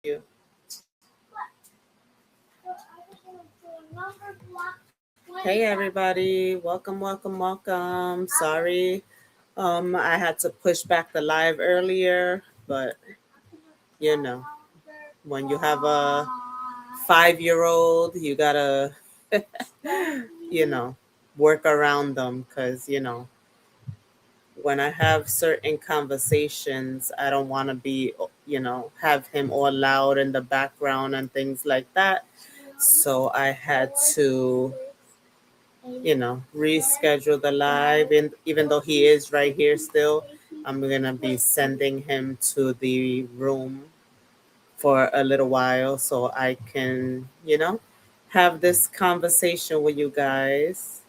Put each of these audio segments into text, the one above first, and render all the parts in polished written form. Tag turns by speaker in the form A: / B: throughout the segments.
A: you. Hey everybody, welcome, welcome, welcome. Sorry, I had to push back the live earlier, but you know, when you have a 5-year-old, you gotta, you know, work around them because when I have certain conversations, I don't want to be, have him all loud in the background and things like that. So I had to reschedule the live. And even though he is right here still, I'm going to be sending him to the room for a little while so I can, have this conversation with you guys.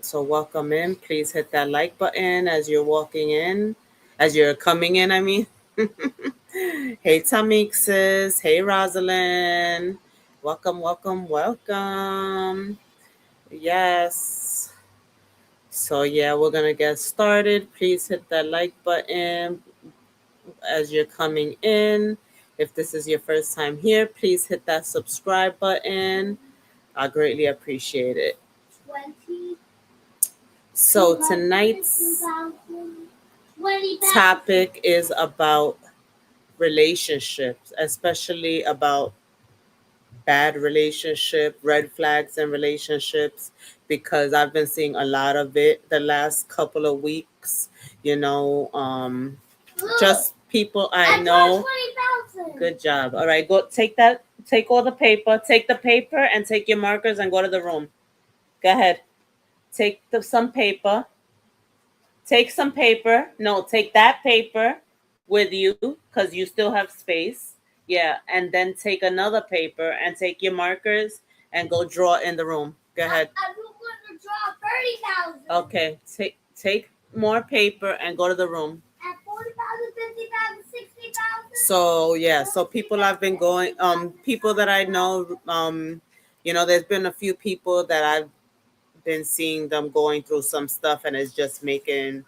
A: So welcome in. Please hit that like button as you're walking in, as you're coming in, I mean. Hey Tamik sis. Hey Rosalind. Welcome, welcome, welcome. Yes. So yeah, we're gonna get started. Please hit that like button as you're coming in. If this is your first time here, please hit that subscribe button. I greatly appreciate it. So tonight's topic is about relationships, especially about bad relationship, red flags in relationships, because I've been seeing a lot of it the last couple of weeks. Just people I know. Good job. All right, go take that. Take all the paper. Take the paper and take your markers and go to the room. Go ahead. Take some paper. Take some paper. No, take that paper with you because you still have space. Yeah, and then take another paper and take your markers and go draw in the room. Go ahead. I want to draw 30,000. Okay, take more paper and go to the room. At 40,000, 50,000, 60,000. So yeah, so people I've been going, people that I know, there's been a few people that I've been seeing them going through some stuff, and it's just making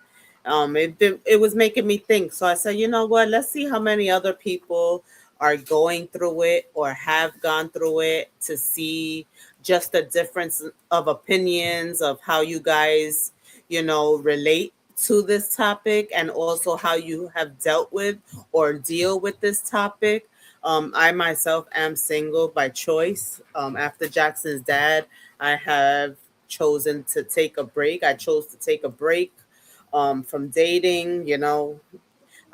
A: it was making me think. So I said, you know what, let's see how many other people are going through it or have gone through it, to see just the difference of opinions of how you guys relate to this topic, and also how you have dealt with or deal with this topic. I myself am single by choice. After Jackson's dad, I have chosen to take a break. I chose to take a break from dating.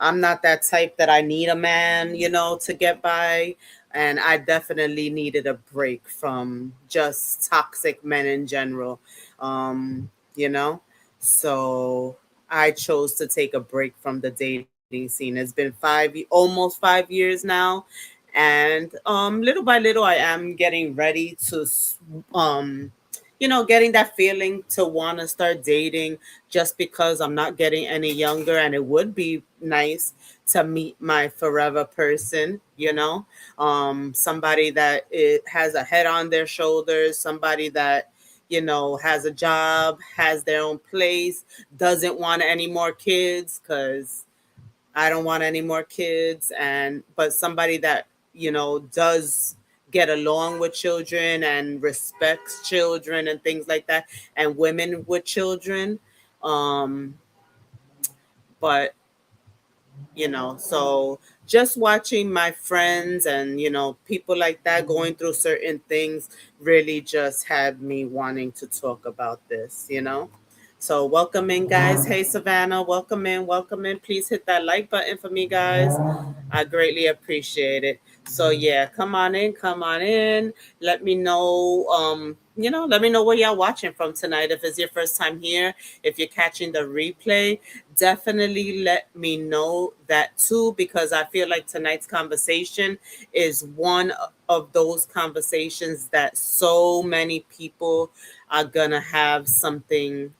A: I'm not that type that I need a man, to get by. And I definitely needed a break from just toxic men in general, you know. So I chose to take a break from the dating scene. It's been almost 5 years now. And little by little, I am getting ready to getting that feeling to want to start dating, just because I'm not getting any younger, and it would be nice to meet my forever person, somebody that has a head on their shoulders, somebody that, has a job, has their own place, doesn't want any more kids, because I don't want any more kids, but somebody that, does get along with children and respects children and things like that, and women with children. Um, but so just watching my friends and people like that going through certain things really just had me wanting to talk about this. So welcome in, guys. Hey Savannah, welcome in, welcome in. Please hit that like button for me, guys. I greatly appreciate it. So yeah, come on in, come on in. Let me know let me know where y'all watching from tonight. If it's your first time here, if you're catching the replay, definitely let me know that too, because I feel like tonight's conversation is one of those conversations that so many people are gonna have something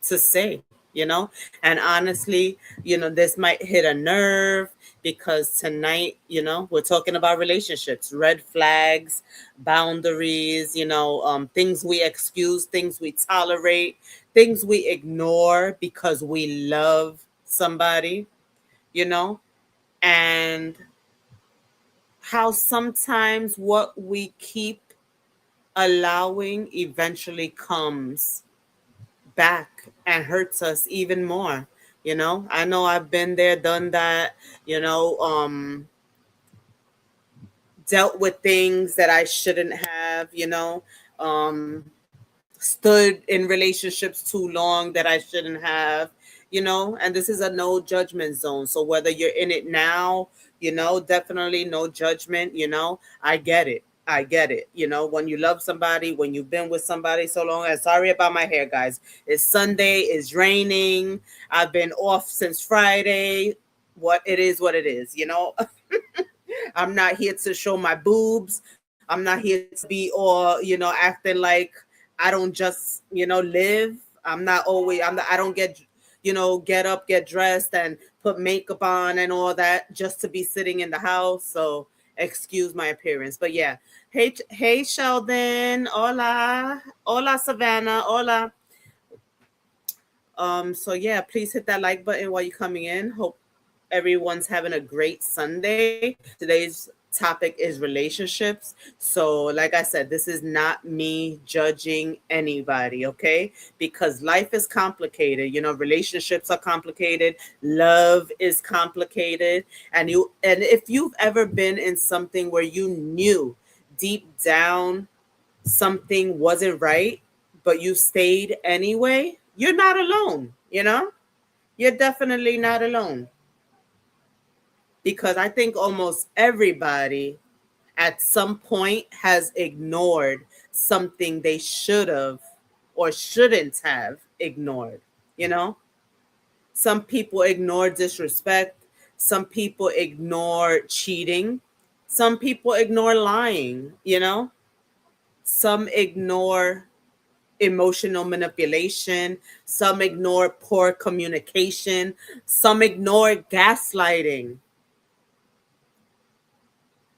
A: to say. And honestly, this might hit a nerve, because tonight, we're talking about relationships, red flags, boundaries, things we excuse, things we tolerate, things we ignore because we love somebody, you know and how sometimes what we keep allowing eventually comes back and hurts us even more. I know I've been there, done that, you know, dealt with things that I shouldn't have, stood in relationships too long that I shouldn't have, and this is a no judgment zone. So whether you're in it now, definitely no judgment, I get it. I get it. When you love somebody, when you've been with somebody so long, and sorry about my hair, guys. It's Sunday, it's raining. I've been off since Friday. What it is, I'm not here to show my boobs. I'm not here to be all, acting like I don't just, live. I don't get up, get dressed and put makeup on and all that just to be sitting in the house. So excuse my appearance. But yeah. Hey, Sheldon. Hola. Hola, Savannah. Hola. So yeah, please hit that like button while you're coming in. Hope everyone's having a great Sunday. Today's topic is relationships. So, like I said, this is not me judging anybody, okay? Because life is complicated. Relationships are complicated, love is complicated, and if you've ever been in something where you knew deep down something wasn't right, but you stayed anyway, you're not alone. You're definitely not alone, because I think almost everybody at some point has ignored something they should have or shouldn't have ignored. You know, some people ignore disrespect, some people ignore cheating, some people ignore lying, some ignore emotional manipulation, some ignore poor communication, some ignore gaslighting.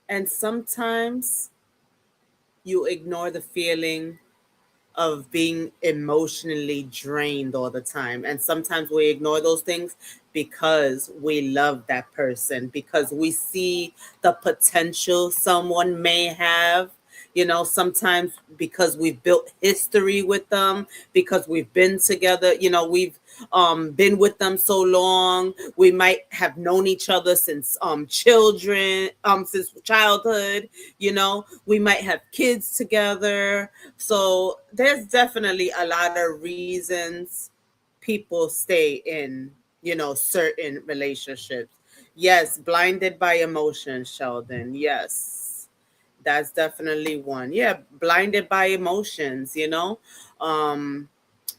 A: And sometimes you ignore the feeling of being emotionally drained all the time. And sometimes we ignore those things because we love that person, because we see the potential someone may have. Sometimes because we've built history with them, because we've been together, we've been with them so long. We might have known each other since since childhood. We might have kids together. So there's definitely a lot of reasons people stay in, certain relationships. Yes, blinded by emotion, Sheldon. Yes, that's definitely one. Yeah, blinded by emotions. Um,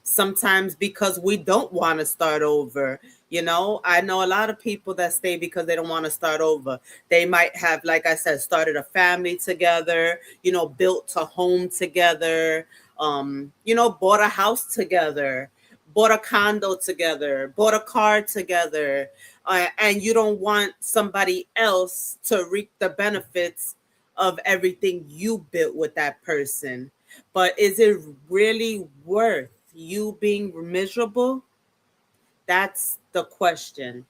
A: Sometimes because we don't want to start over. I know a lot of people that stay because they don't want to start over. They might have, like I said, started a family together, built a home together, bought a house together, bought a condo together, bought a car together, and you don't want somebody else to reap the benefits of everything you built with that person. But is it really worth you being miserable? That's the question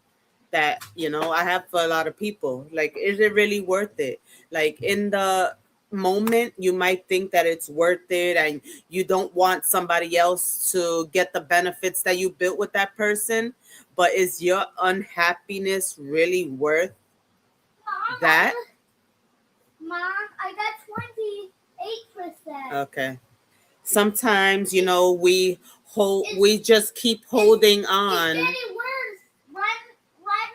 A: that, I have for a lot of people. Like, is it really worth it? Like, in the moment, you might think that it's worth it and you don't want somebody else to get the benefits that you built with that person. But is your unhappiness really worth that? Mom, I got 28%. Okay. Sometimes, we just keep holding on. It's getting worse. Right,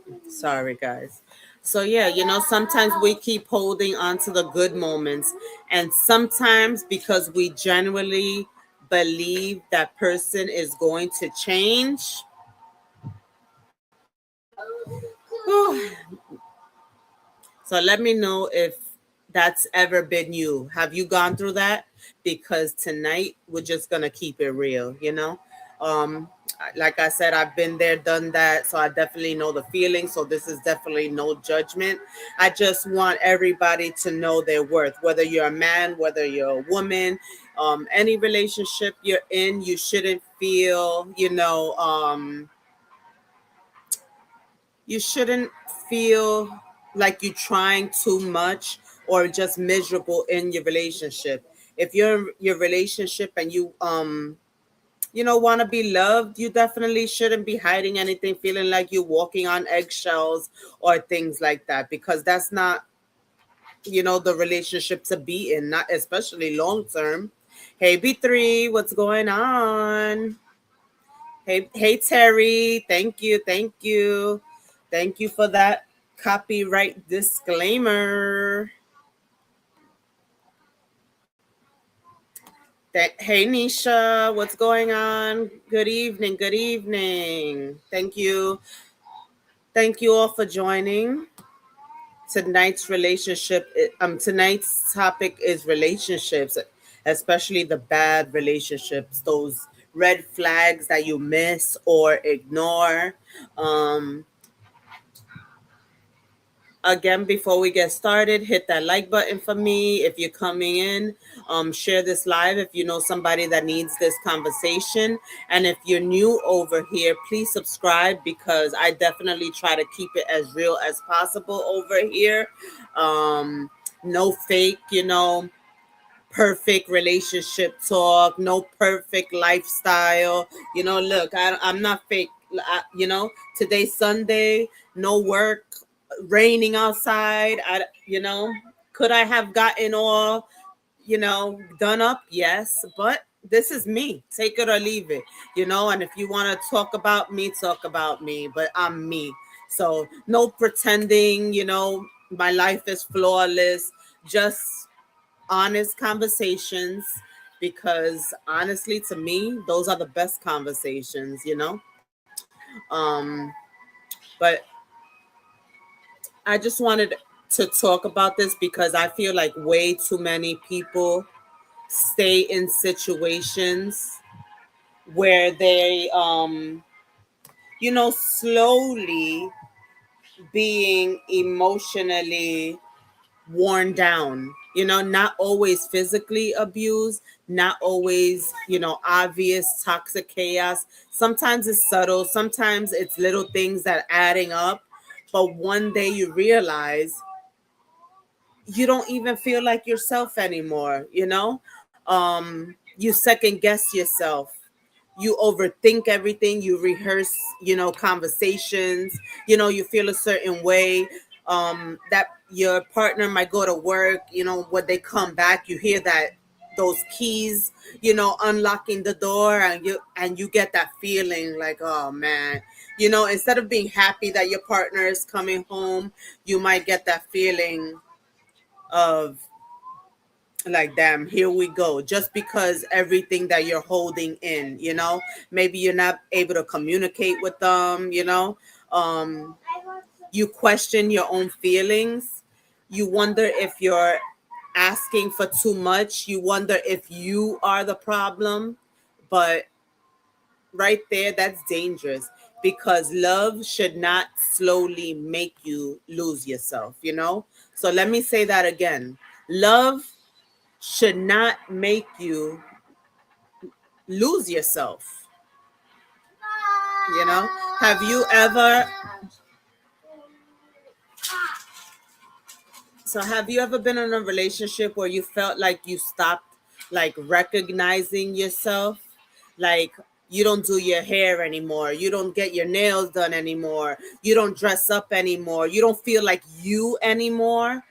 A: Mom? Sorry, guys. So yeah, sometimes we keep holding on to the good moments, and sometimes because we genuinely believe that person is going to change. So let me know if that's ever been you. Have you gone through that? Because tonight we're just gonna keep it real. Um, like I said, I've been there, done that, so I definitely know the feeling. So this is definitely no judgment. I just want everybody to know their worth, whether you're a man, whether you're a woman. Any relationship you're in, you shouldn't feel, you shouldn't feel like you're trying too much or just miserable in your relationship. If you're in your relationship and you want to be loved, you definitely shouldn't be hiding anything, feeling like you're walking on eggshells or things like that, because that's not, the relationship to be in, not especially long term. Hey, B3, what's going on? Hey, Terry, thank you, thank you. Thank you for that copyright disclaimer. Hey, Nisha, what's going on? Good evening, good evening. Thank you. Thank you all for joining. Tonight's topic is relationships, especially the bad relationships, those red flags that you miss or ignore. Again, before we get started, hit that like button for me. If you're coming in, share this live if you know somebody that needs this conversation. And if you're new over here, please subscribe, because I definitely try to keep it as real as possible over here. No fake, perfect relationship talk, no perfect lifestyle. Look, I'm not fake. Today's Sunday, no work, raining outside. Could I have gotten all, done up? Yes, but this is me. Take it or leave it, and if you want to talk about me, talk about me, but I'm me. So no pretending, my life is flawless. Just honest conversations, because honestly, to me, those are the best conversations. um but I just wanted to talk about this because I feel like way too many people stay in situations where they slowly being emotionally worn down, not always physically abused, not always, obvious toxic chaos. Sometimes it's subtle, sometimes it's little things that adding up. But one day you realize you don't even feel like yourself anymore, you second guess yourself, you overthink everything, you rehearse, conversations, you feel a certain way, that your partner might go to work, when they come back, you hear that those keys, unlocking the door, and you get that feeling like, oh man, instead of being happy that your partner is coming home, you might get that feeling of like, damn, here we go, just because everything that you're holding in, maybe you're not able to communicate with them, um you question your own feelings, you wonder if you're asking for too much, you wonder if you are the problem. But right there, that's dangerous, because love should not slowly make you lose yourself, so let me say that again. Love should not make you lose yourself. You know, have you ever have you ever been in a relationship where you felt like you stopped like recognizing yourself? Like, you don't do your hair anymore, you don't get your nails done anymore, you don't dress up anymore, you don't feel like you anymore,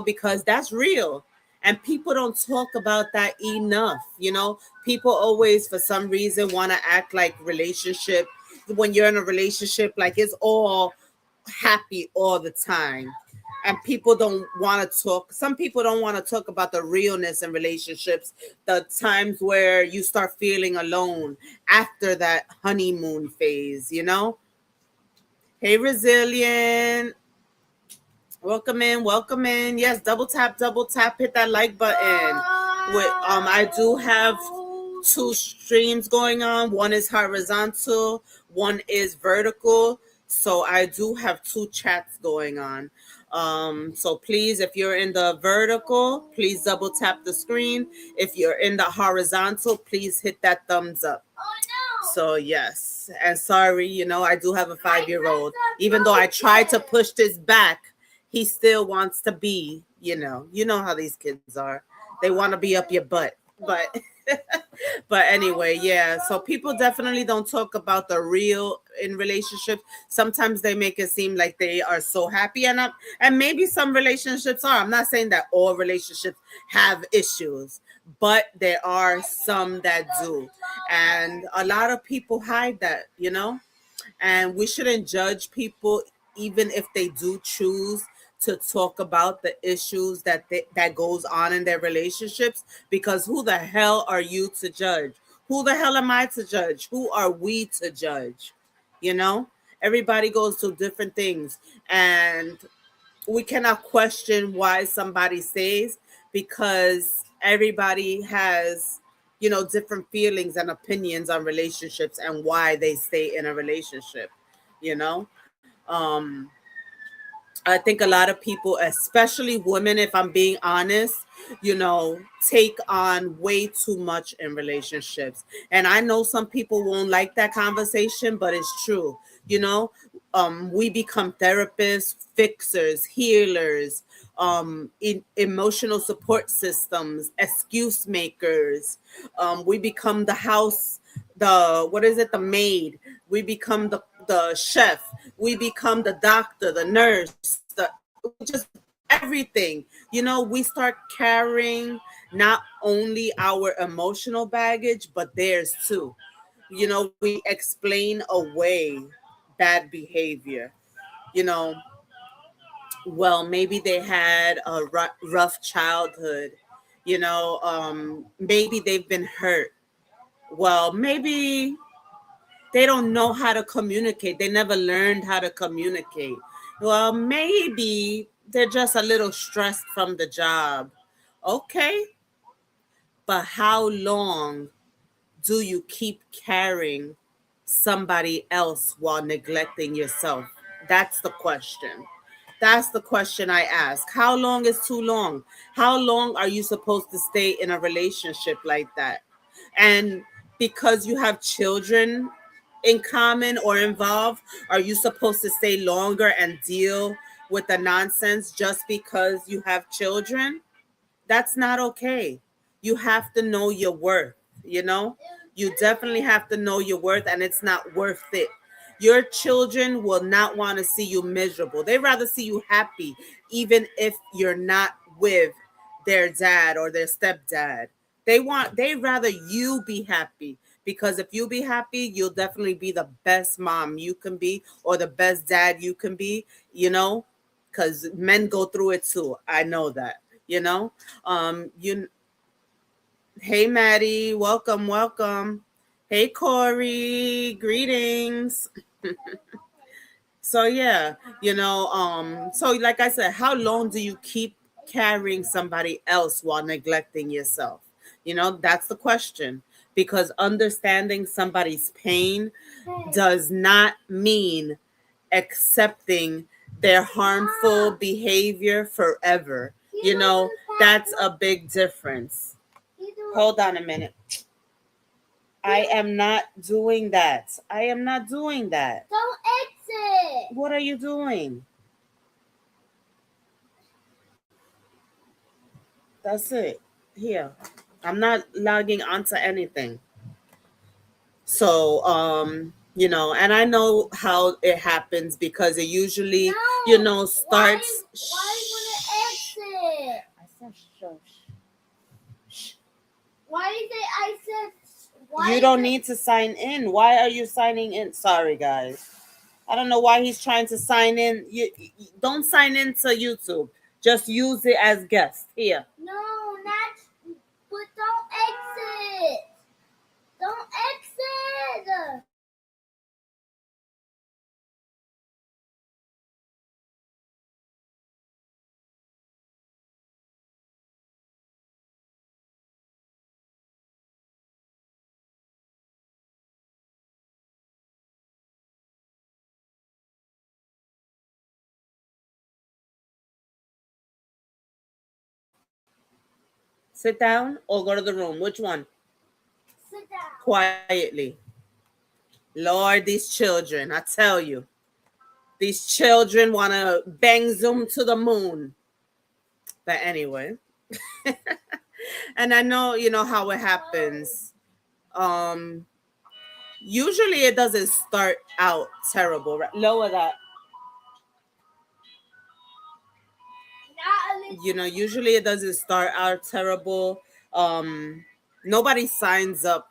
A: because that's real. And people don't talk about that enough. People always, for some reason, want to act like relationship, when you're in a relationship, like it's all happy all the time. And people don't want to talk. Some people don't want to talk about the realness in relationships, the times where you start feeling alone after that honeymoon phase. Hey, Resilient. Welcome in, welcome in. Yes, double tap, hit that like button. I do have two streams going on. One is horizontal, one is vertical. So I do have two chats going on. So please, if you're in the vertical, please double tap the screen. If you're in the horizontal, please hit that thumbs up. So yes, and sorry, I do have a 5-year-old. Even though I tried to push this back, he still wants to be, how these kids are. They want to be up your butt. But but anyway, yeah. So people definitely don't talk about the real in relationships. Sometimes they make it seem like they are so happy, and maybe some relationships are. I'm not saying that all relationships have issues, but there are some that do, and a lot of people hide that. And we shouldn't judge people even if they do choose to talk about the issues that goes on in their relationships, because who the hell are you to judge? Who the hell am I to judge? Who are we to judge? you know Everybody goes through different things, and we cannot question why somebody stays, because everybody has different feelings and opinions on relationships and why they stay in a relationship. you know um I think a lot of people, especially women, if I'm being honest, take on way too much in relationships. And I know some people won't like that conversation, but it's true. You know, we become therapists, fixers, healers, emotional support systems, excuse makers. We become the house, the what is it, the maid. We become the chef. We become the doctor, the nurse, just everything. We start carrying not only our emotional baggage, but theirs too. We explain away bad behavior. you know well, maybe they had a rough childhood. Maybe they've been hurt. Well, maybe they don't know how to communicate. They never learned how to communicate. Well, maybe they're just a little stressed from the job. Okay, but how long do you keep carrying somebody else while neglecting yourself? That's the question. That's the question I ask. How long is too long? How long are you supposed to stay in a relationship like that? And because you have children in common or involved, are you supposed to stay longer and deal with the nonsense just because you have children? That's not okay. You have to know your worth, you know? You definitely have to know your worth, and it's not worth it. Your children will not want to see you miserable. They rather see you happy, even if you're not with their dad or their stepdad. They rather you be happy, because if you be happy, you'll definitely be the best mom you can be, or the best dad you can be, because men go through it too. I know that, you know. You Hey Maddie, welcome, welcome. Hey Corey, greetings. So yeah, so like I said, how long do you keep carrying somebody else while neglecting yourself? That's the question. Because understanding somebody's pain does not mean accepting their harmful behavior forever. That's a big difference. Hold on a minute. I am not doing that. I am not doing that.
B: Don't exit.
A: What are you doing? That's it. Here. I'm not logging onto anything. So, and I know how it happens, because it usually,
B: No.
A: starts.
B: Why would it exit?
A: I said shush.
B: Why is it? I said.
A: You don't need to sign in. Why are you signing in? Sorry, guys. I don't know why he's trying to sign in. You don't sign into YouTube. Just use it as guest. Here.
B: No, not. But don't exit. Don't exit.
A: Sit down or go to the room. Which one?
B: Sit down.
A: Quietly. Lord, these children, I tell you, these children want to bang zoom to the moon. But anyway, and I know, how it happens. Um, Usually it doesn't start out terrible. Right? Lower that. Usually it doesn't start out terrible. um Nobody signs up,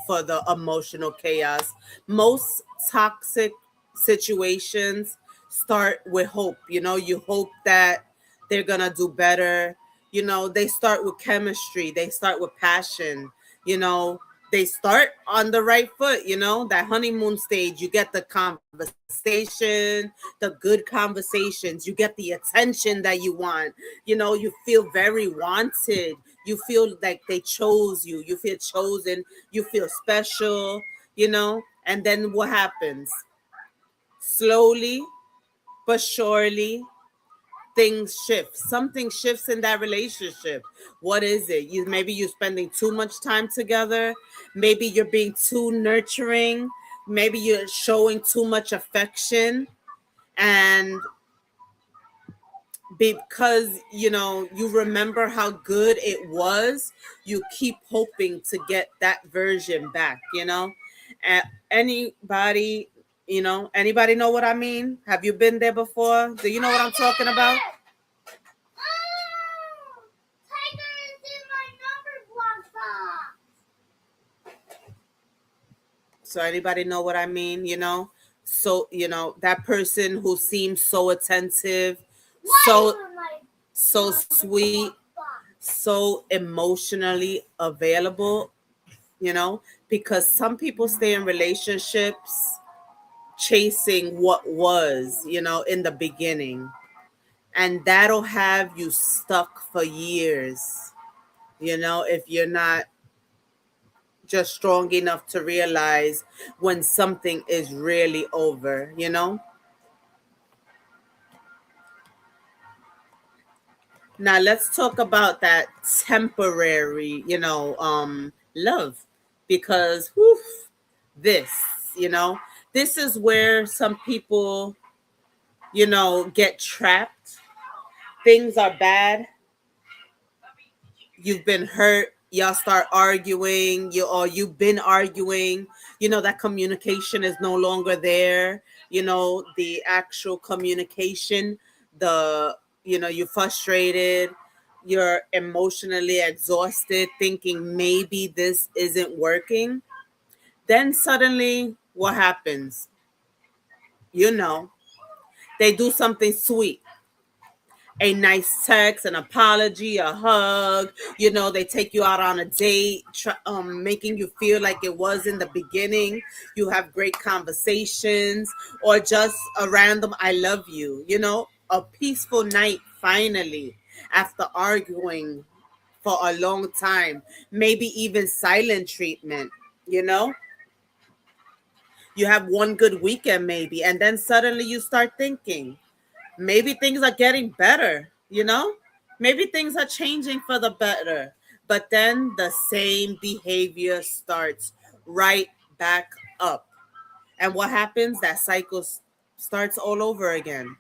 A: for the emotional chaos. Most toxic situations start with hope. You hope that they're gonna do better. They start with chemistry, they start with passion. you know they start on the right foot. That honeymoon stage, you get the conversation, the good conversations, you get the attention that you want. You feel very wanted, you feel like they chose you, you feel chosen, you feel special. And then what happens? Slowly but surely, things shift. Something shifts in that relationship. What is it? Maybe you're spending too much time together. Maybe you're being too nurturing. Maybe you're showing too much affection. And because you remember how good it was, you keep hoping to get that version back. And anybody know what I mean? Have you been there before? Do you know what I'm talking about?
B: Tiger is in my number block box.
A: So anybody know what I mean? So that person who seems so attentive, so sweet, so emotionally available. Because some people stay in relationships chasing what was, in the beginning, and that'll have you stuck for years. If you're not just strong enough to realize when something is really over. Now let's talk about that temporary, love, because whew, this, you know, this is where some people, get trapped. Things are bad. You've been hurt. Y'all start arguing. You've been arguing. That communication is no longer there. The actual communication. You're frustrated. You're emotionally exhausted, thinking maybe this isn't working. Then suddenly, what happens? You know, they do something sweet, a nice text, an apology, a hug. They take you out on a date, making you feel like it was in the beginning. You have great conversations, or just a random "I love you." A peaceful night finally, after arguing for a long time, maybe even silent treatment. You know, you have one good weekend maybe, and then suddenly you start thinking, maybe things are getting better. Maybe things are changing for the better. But then the same behavior starts right back up. And what happens? That cycle starts all over again.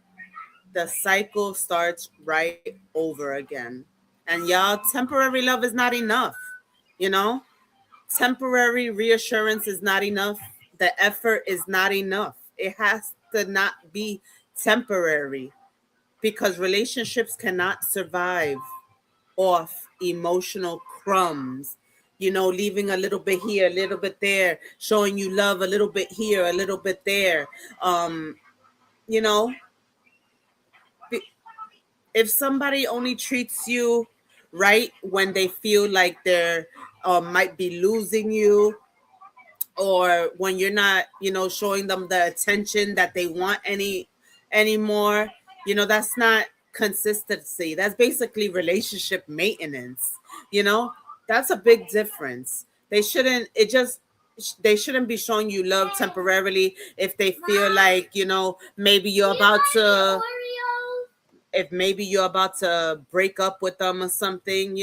A: The cycle starts right over again. And y'all, temporary love is not enough. You know, temporary reassurance is not enough. The effort is not enough. It has to not be temporary, because relationships cannot survive off emotional crumbs. Leaving a little bit here, a little bit there, showing you love a little bit here, a little bit there. Um, you know, if somebody only treats you right when they feel like they're might be losing you, or when you're not, showing them the attention that they want anymore, that's not consistency. That's basically relationship maintenance. You know, that's a big difference. They shouldn't be showing you love temporarily if they feel like, maybe you're about to if maybe you're about to break up with them or something.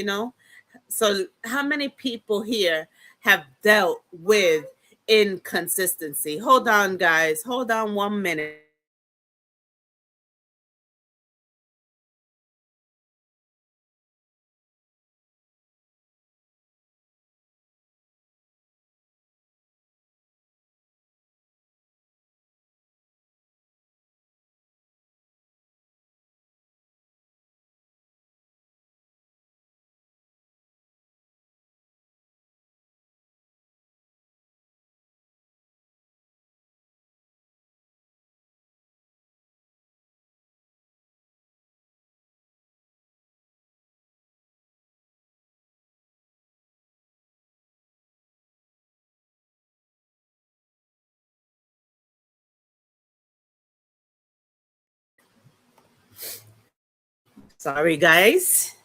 A: So, how many people here have dealt with inconsistency? Hold on, guys. Hold on 1 minute. Sorry, guys.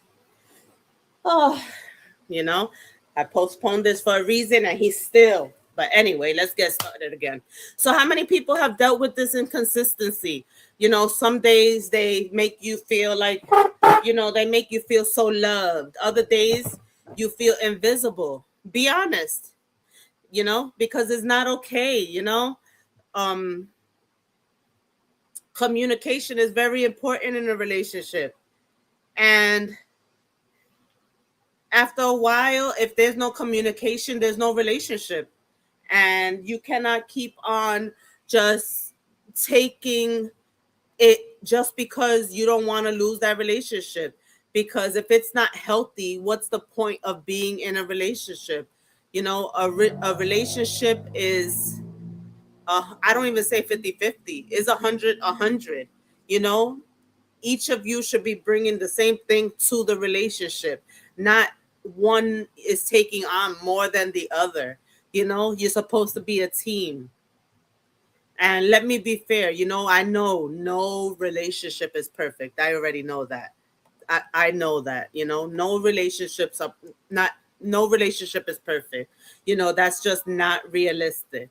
A: Oh, you know, I postponed this for a reason and he's still. But anyway, let's get started again. So, how many people have dealt with this inconsistency? Some days they make you feel like, they make you feel so loved. Other days you feel invisible. Be honest, because it's not okay, Um, communication is very important in a relationship. And after a while, if there's no communication, there's no relationship. And you cannot keep on just taking it just because you don't want to lose that relationship. Because if it's not healthy, what's the point of being in a relationship? A relationship is, I don't even say 50-50. It's 100-100. You know, each of you should be bringing the same thing to the relationship, not one is taking on more than the other. You're supposed to be a team. And let me be fair, I know no relationship is perfect. I already know that. I know that, no relationships are not no relationship is perfect. That's just not realistic.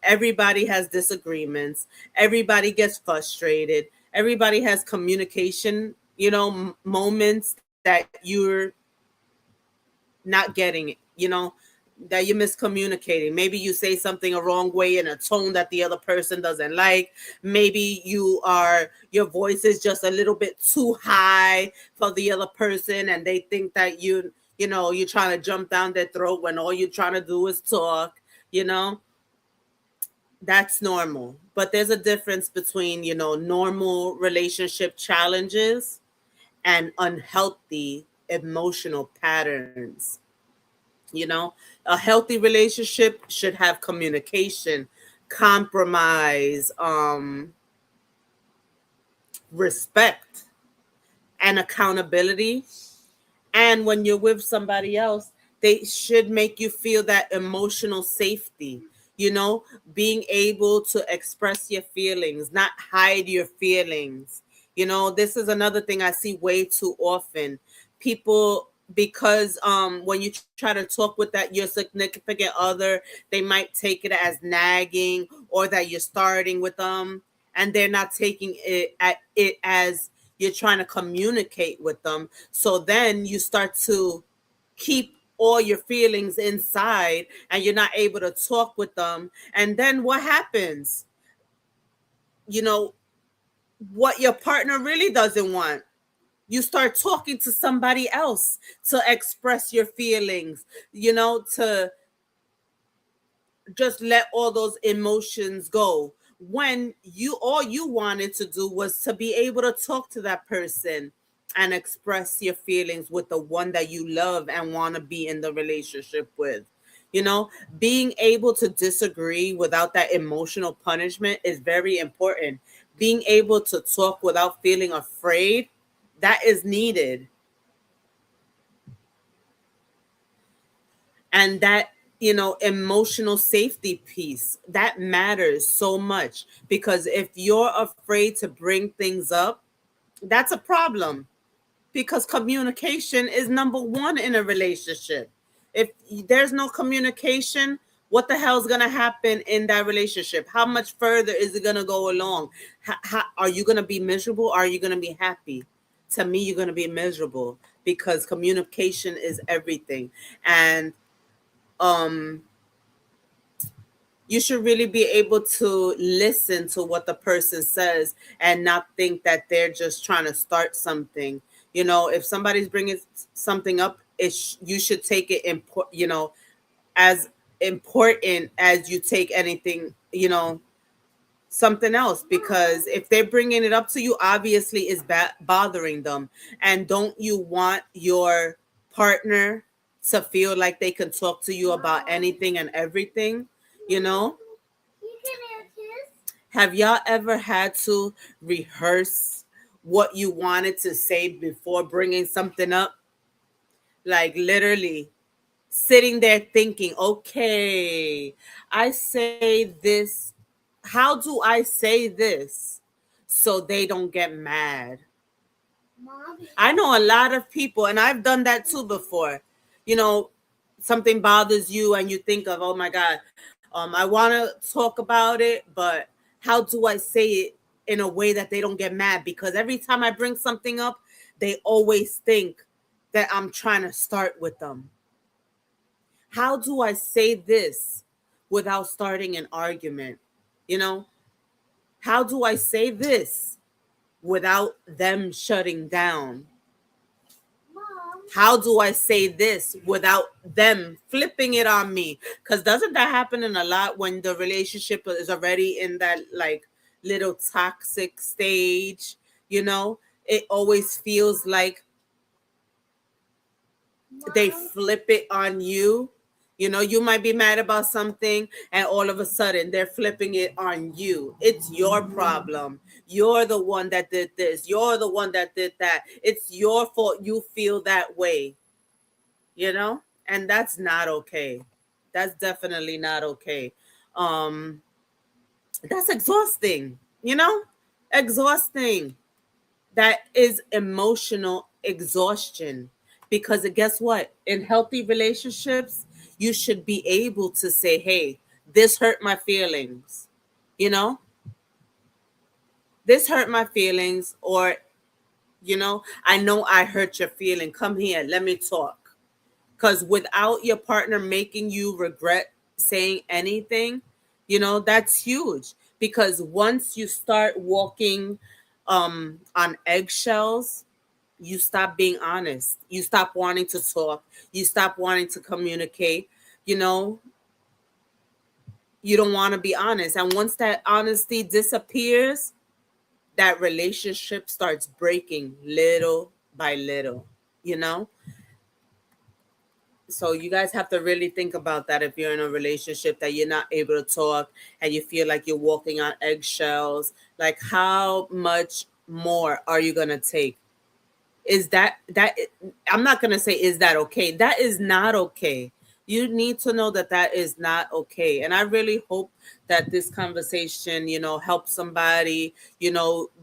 A: Everybody has disagreements. Everybody gets frustrated. Everybody has communication, moments that you're not getting it, that you're miscommunicating. Maybe you say something a wrong way in a tone that the other person doesn't like. Maybe your voice is just a little bit too high for the other person and they think that you're trying to jump down their throat when all you're trying to do is talk, you know that's normal. But there's a difference between, normal relationship challenges and unhealthy emotional patterns. A healthy relationship should have communication, compromise, respect, and accountability. And when you're with somebody else, they should make you feel that emotional safety, being able to express your feelings, not hide your feelings. This is another thing I see way too often. People, because when you try to talk with that your significant other, they might take it as nagging or that you're starting with them, and they're not taking it as you're trying to communicate with them. So then you start to keep all your feelings inside and you're not able to talk with them. And then what happens? You know, what your partner really doesn't want. You start talking to somebody else to express your feelings, to just let all those emotions go, when all you wanted to do was to be able to talk to that person and express your feelings with the one that you love and want to be in the relationship with. Being able to disagree without that emotional punishment is very important. Being able to talk without feeling afraid, that is needed. And that, emotional safety piece, that matters so much, because if you're afraid to bring things up, that's a problem, because communication is number one in a relationship. If there's no communication, what the hell is going to happen in that relationship? How much further is it going to go along? Are you going to be miserable or are you going to be happy? To me, you're going to be miserable. because communication is everything. And um you should really be able to listen to what the person says and not think that they're just trying to start something. If somebody's bringing something up, you should take it as important as you take anything, something else, because if they're bringing it up to you, obviously it's bothering them. And don't you want your partner to feel like they can talk to you about anything and everything? you know
B: You can have his.
A: have y'all ever had to rehearse what you wanted to say before bringing something up? Like literally sitting there thinking, okay, I say this. How do I say this so they don't get mad?
B: Mom.
A: I know a lot of people, and I've done that too before. You know, Something bothers you, and you think of, oh my God, I want to talk about it, but how do I say it in a way that they don't get mad? Because every time I bring something up, they always think that I'm trying to start with them. How do I say this without starting an argument? You know, how do I say this without them shutting down?
B: Mom.
A: How do I say this without them flipping it on me? Because doesn't that happen in a lot when the relationship is already in that like little toxic stage? It always feels like they
B: Mom.
A: flip it on you. You might be mad about something, and all of a sudden they're flipping it on you. It's your problem. You're the one that did this. You're the one that did that. It's your fault you feel that way, and that's not okay. That's definitely not okay. Um, that's exhausting, exhausting. That is emotional exhaustion, because guess what, in healthy relationships you should be able to say, hey, this hurt my feelings, you know this hurt my feelings, or I know I hurt your feeling, come here, let me talk. Because without your partner making you regret saying anything, that's huge. Because once you start walking on eggshells, you stop being honest. You stop wanting to talk. You stop wanting to communicate. You know, you don't want to be honest. And once that honesty disappears, that relationship starts breaking little by little, you know? So you guys have to really think about that if you're in a relationship that you're not able to talk and you feel like you're walking on eggshells. Like, how much more are you going to take? Is that I'm not going to say is that okay? That is not okay. You need to know that that is not okay. And I really hope that this conversation, helps somebody,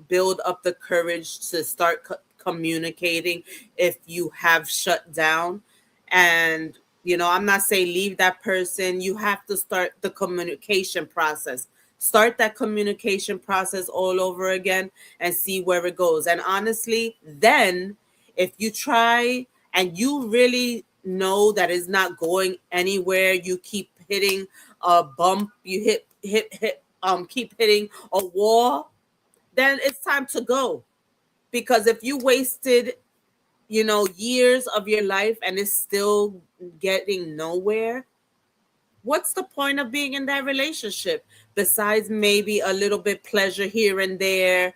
A: build up the courage to start communicating if you have shut down. And I'm not saying leave that person. You have to start the communication process. Start that communication process all over again and see where it goes. And honestly, then if you try and you really know that it's not going anywhere, you keep hitting a bump, you keep hitting a wall, then it's time to go. Because if you wasted, years of your life and it's still getting nowhere, what's the point of being in that relationship besides maybe a little bit pleasure here and there,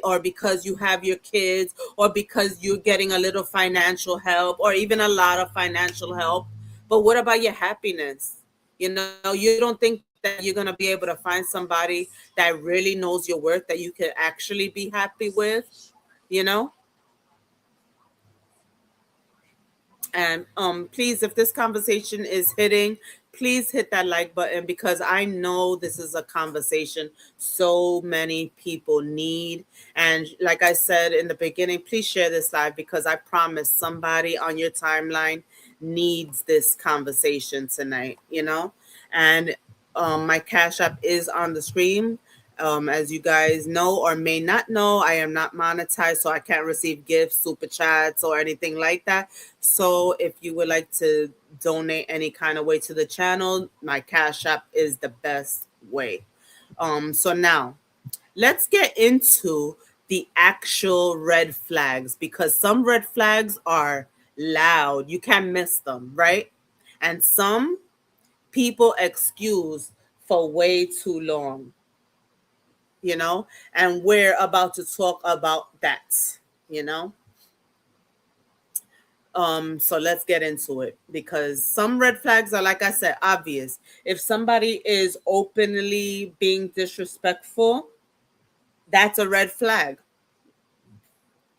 A: or because you have your kids, or because you're getting a little financial help, or even a lot of financial help? But what about your happiness? You don't think that you're going to be able to find somebody that really knows your worth, that you can actually be happy with, you know And please, if this conversation is hitting, please hit that like button, because I know this is a conversation so many people need. And like I said in the beginning, please share this live, because I promise somebody on your timeline needs this conversation tonight, And my Cash App is on the screen. As you guys know or may not know, I am not monetized, so I can't receive gifts, super chats, or anything like that. So if you would like to donate any kind of way to the channel, my Cash App is the best way. So now let's get into the actual red flags, because some red flags are loud. You can't miss them, right? And some people excuse for way too long, you know? And we're about to talk about that, you know? So let's get into it, because some red flags are, like I said, obvious. If somebody is openly being disrespectful, that's a red flag.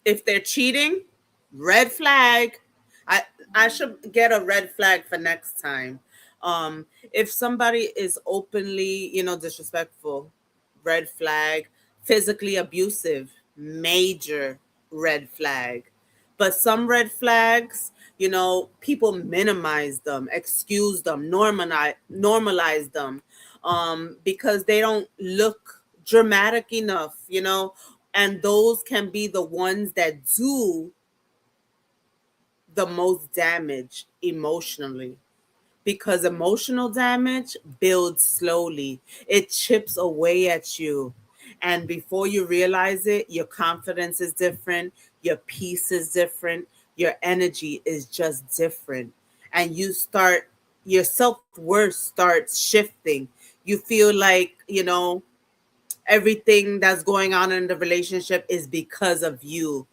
A: If they're cheating, red flag. I I should get a red flag for next time. If somebody is openly, disrespectful, red flag. Physically abusive, major red flag. But some red flags, people minimize them, excuse them, normalize them, because they don't look dramatic enough, and those can be the ones that do the most damage emotionally, because emotional damage builds slowly. It chips away at you. And before you realize it, your confidence is different, your peace is different, your energy is just different. And your self worth starts shifting. You feel like, everything that's going on in the relationship is because of you.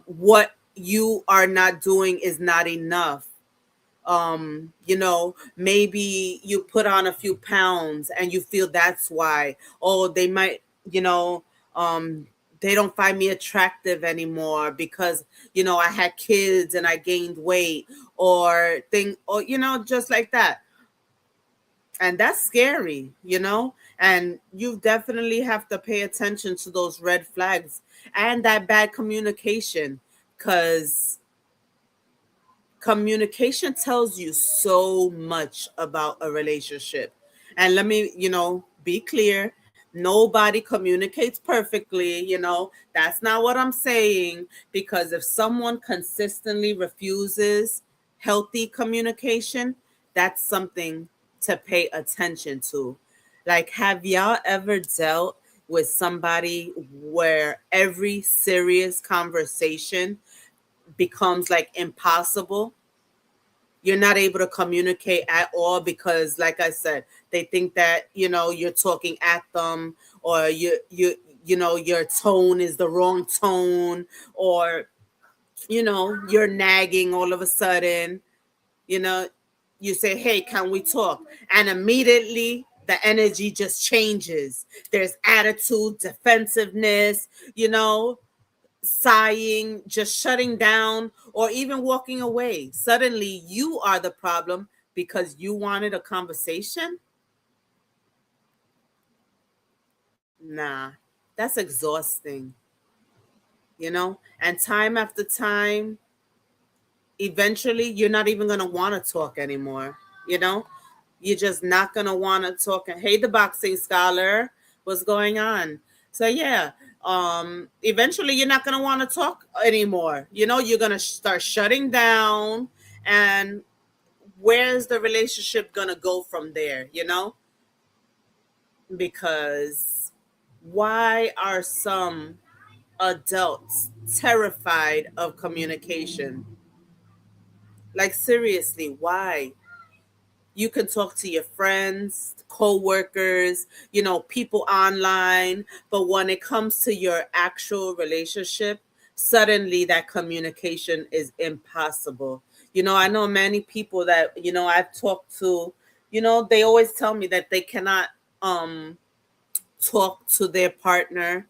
A: What you are not doing is not enough. Maybe you put on a few pounds and you feel that's why. Oh, they might, they don't find me attractive anymore because, I had kids and I gained weight, or just like that. And that's scary, and you definitely have to pay attention to those red flags and that bad communication, because communication tells you so much about a relationship. And let me, be clear. Nobody communicates perfectly, that's not what I'm saying. Because if someone consistently refuses healthy communication, that's something to pay attention to. Like, have y'all ever dealt with somebody where every serious conversation becomes like impossible? You're not able to communicate at all because, like I said, they think that, you're talking at them, or your tone is the wrong tone, or you're nagging all of a sudden. you know you say, hey, can we talk? And immediately the energy just changes. There's attitude, defensiveness, sighing, just shutting down, or even walking away. Suddenly you are the problem because you wanted a conversation. Nah, that's exhausting, and time after time, eventually you're not even going to want to talk anymore. You're just not going to want to talk. And hey, the boxing scholar, what's going on? So yeah, eventually you're not going to want to talk anymore. You're going to start shutting down. And where's the relationship going to go from there? Because why are some adults terrified of communication? Like, seriously, why? You can talk to your friends, co-workers, people online, but when it comes to your actual relationship, suddenly that communication is impossible. I know many people that, I've talked to, they always tell me that they cannot talk to their partner,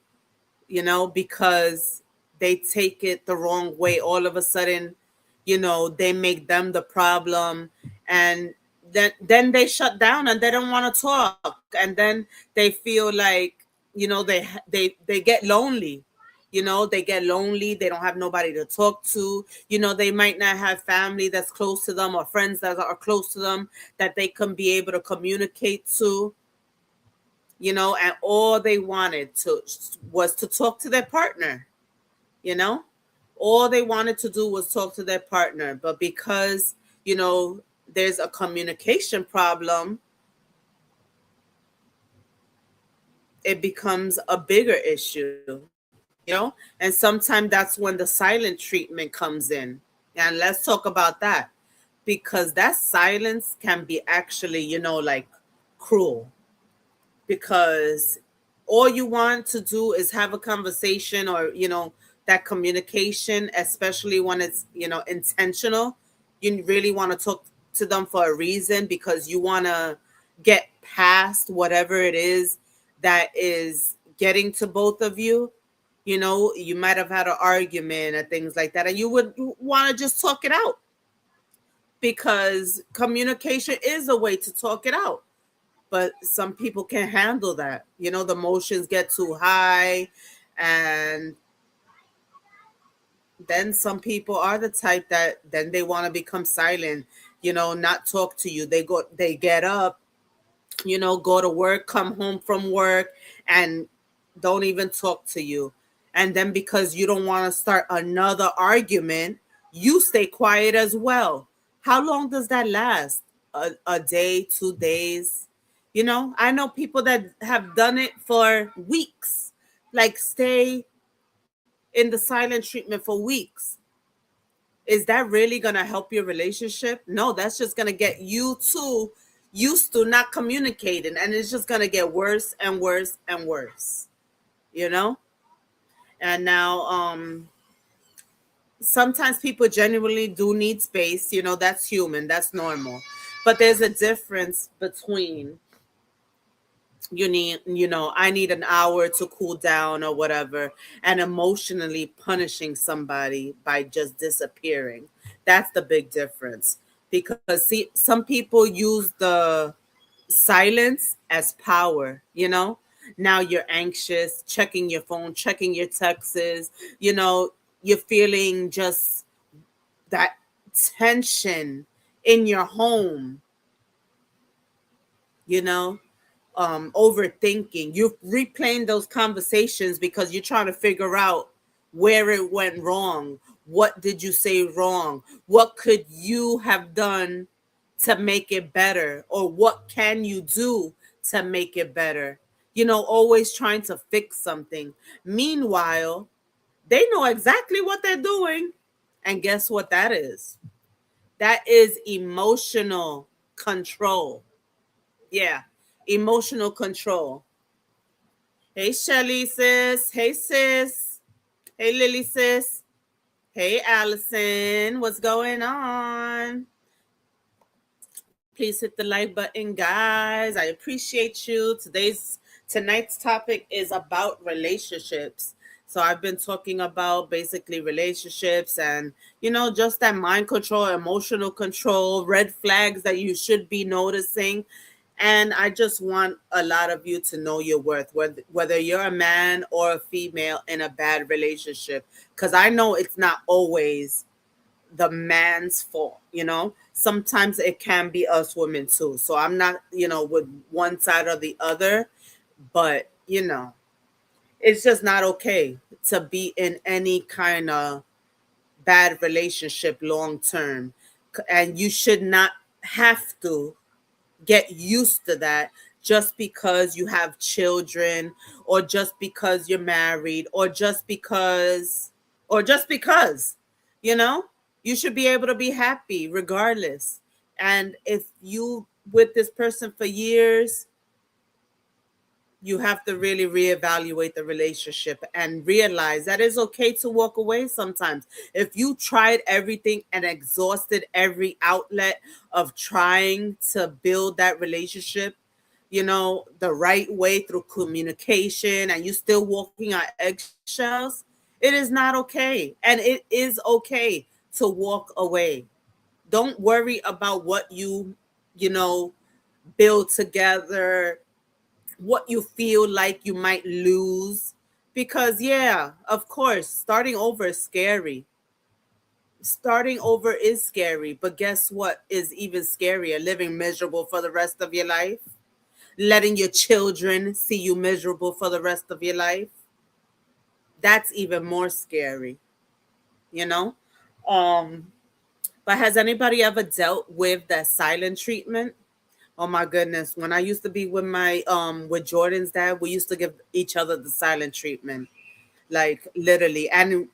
A: because they take it the wrong way. All of a sudden, they make them the problem, and then they shut down and they don't want to talk, and then they feel like, they get lonely. They get lonely. They don't have nobody to talk to. They might not have family that's close to them, or friends that are close to them that they can be able to communicate to. and all they wanted to was to talk to their partner, you know? All they wanted to do was talk to their partner, but because, there's a communication problem, it becomes a bigger issue. And sometimes that's when the silent treatment comes in. And let's talk about that, because that silence can be actually, like cruel, because all you want to do is have a conversation, or that communication, especially when it's intentional. You really want to talk to them for a reason, because you want to get past whatever it is that is getting to both of you. You might have had an argument or things like that, and you would want to just talk it out, because communication is a way to talk it out. But some people can't handle that. The emotions get too high, and then some people are the type that then they want to become silent, not talk to you. They get up, go to work, come home from work, and don't even talk to you. And then because you don't want to start another argument, you stay quiet as well. How long does that last? A day, 2 days? I know people that have done it for weeks, like stay in the silent treatment for weeks. Is that really going to help your relationship? No, that's just going to get you two used to not communicating, and it's just going to get worse and worse and worse, you know? And now, sometimes people genuinely do need space, that's human, that's normal. But there's a difference between I need an hour to cool down or whatever, and emotionally punishing somebody by just disappearing. That's the big difference. Because see, some people use the silence as power. Now you're anxious, checking your phone, checking your texts, you know you're feeling just that tension in your home, you know overthinking. You're replaying those conversations because you're trying to figure out where it went wrong. What did you say wrong? What could you have done to make it better? Or what can you do to make it better? Always trying to fix something. Meanwhile, they know exactly what they're doing. And guess what that is? That is emotional control. Yeah, emotional control. Hey, Shelly, sis. Hey, sis. Hey, Lily, sis. Hey, Allison. What's going on? Please hit the like button, guys. I appreciate you. Tonight's topic is about relationships. So I've been talking about basically relationships, and just that mind control, emotional control, red flags that you should be noticing. And I just want a lot of you to know your worth, whether you're a man or a female in a bad relationship. Because I know it's not always the man's fault. Sometimes it can be us women too. So I'm not, with one side or the other, but it's just not okay to be in any kind of bad relationship long term. And you should not have to get used to that just because you have children, or just because you're married, or just because you know you should be able to be happy regardless. And if you with this person for years, you have to really reevaluate the relationship and realize that it's okay to walk away sometimes. If you tried everything and exhausted every outlet of trying to build that relationship, the right way through communication, and you still walking on eggshells, it is not okay. And it is okay to walk away. Don't worry about what you know, build together, what you feel like you might lose. Because, yeah, of course, starting over is scary. But guess what is even scarier? Living miserable for the rest of your life. letting your children see you miserable for the rest of your life. That's even more scary, you know? Um, but has anybody ever dealt with that silent treatment? Oh my goodness. When I used to be with Jordan's dad, we used to give each other the silent treatment. Like literally. And